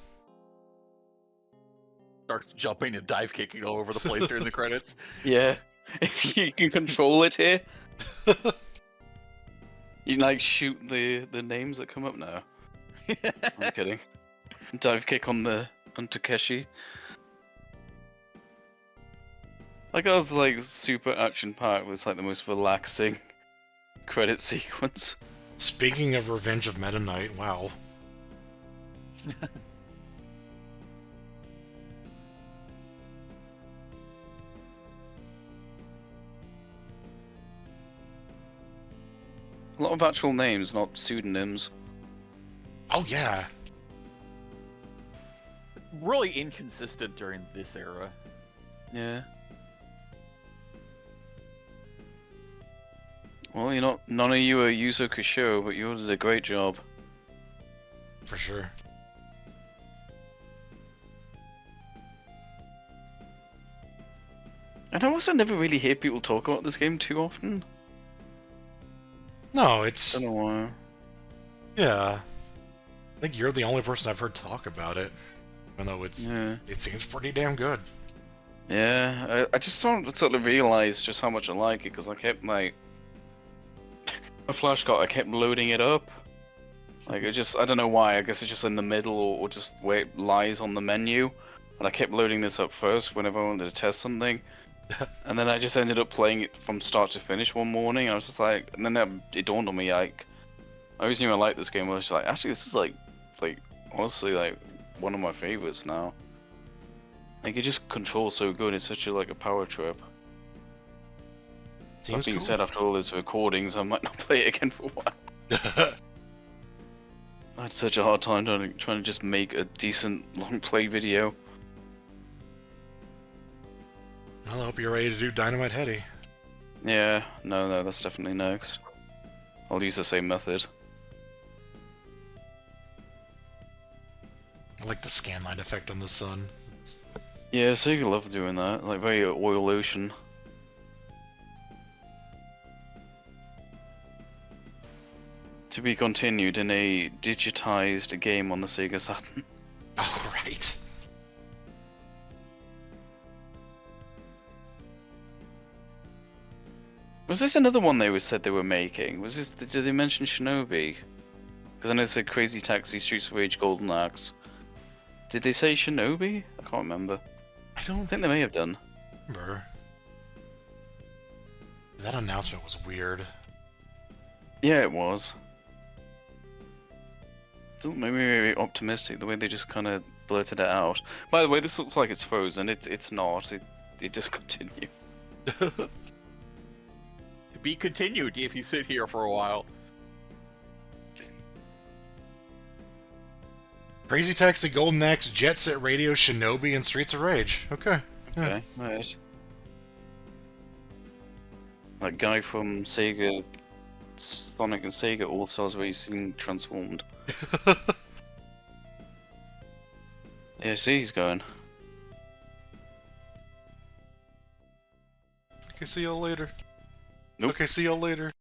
Starts jumping and dive kicking all over the place during the credits. Yeah. If you can control it here, you can like shoot the names that come up now. I'm kidding. Dive kick on Takeshi. Like that was like super action packed. Was like the most relaxing credit sequence. Speaking of Revenge of Meta Knight, wow. A lot of actual names, not pseudonyms. Oh yeah. Really inconsistent during this era. Yeah. Well, you're not. None of you are Yuzo Koshiro, but you did a great job. For sure. And I also never really hear people talk about this game too often. No, I it's... don't know why. Yeah. I think you're the only person I've heard talk about it. Even though it's... Yeah. It seems pretty damn good. Yeah, I just don't sort of realize just how much I like it, because I kept, like... A flash card, I kept loading it up. Like, I don't know why, I guess it's just in the middle, or just where it lies on the menu. And I kept loading this up first whenever I wanted to test something. And then I just ended up playing it from start to finish one morning. I was just like, and then it dawned on me, like, I always knew I liked this game. I was just like, actually, this is like, honestly, like, one of my favorites now. Like, it just controls so good. It's such a like a power trip. Seems That being cool. said, after all these recordings, I might not play it again for a while. I had such a hard time trying to just make a decent long play video. Well, I hope you're ready to do Dynamite Heady. Yeah, no, that's definitely next. I'll use the same method. I like the scanline effect on the sun. Yeah, Sega love doing that, like very oil ocean. To be continued in a digitized game on the Sega Saturn. Oh, right. Was this another one they said they were making? Was this? Did they mention Shinobi? Because I know they said Crazy Taxi, Streets of Rage, Golden Axe. Did they say Shinobi? I can't remember. I I don't think they may have done. remember. That announcement was weird. Yeah, it was. Doesn't make me very optimistic the way they just kind of blurted it out. By the way, this looks like it's frozen. It's not. It just continued. To be continued if you sit here for a while. Crazy Taxi, Golden Axe, Jet Set Radio, Shinobi, and Streets of Rage. Okay. Yeah. Okay, right. That guy from Sega, Sonic and Sega All Stars Racing transformed. Yeah, see, he's going. Okay, see y'all later. Nope. Okay, see y'all later.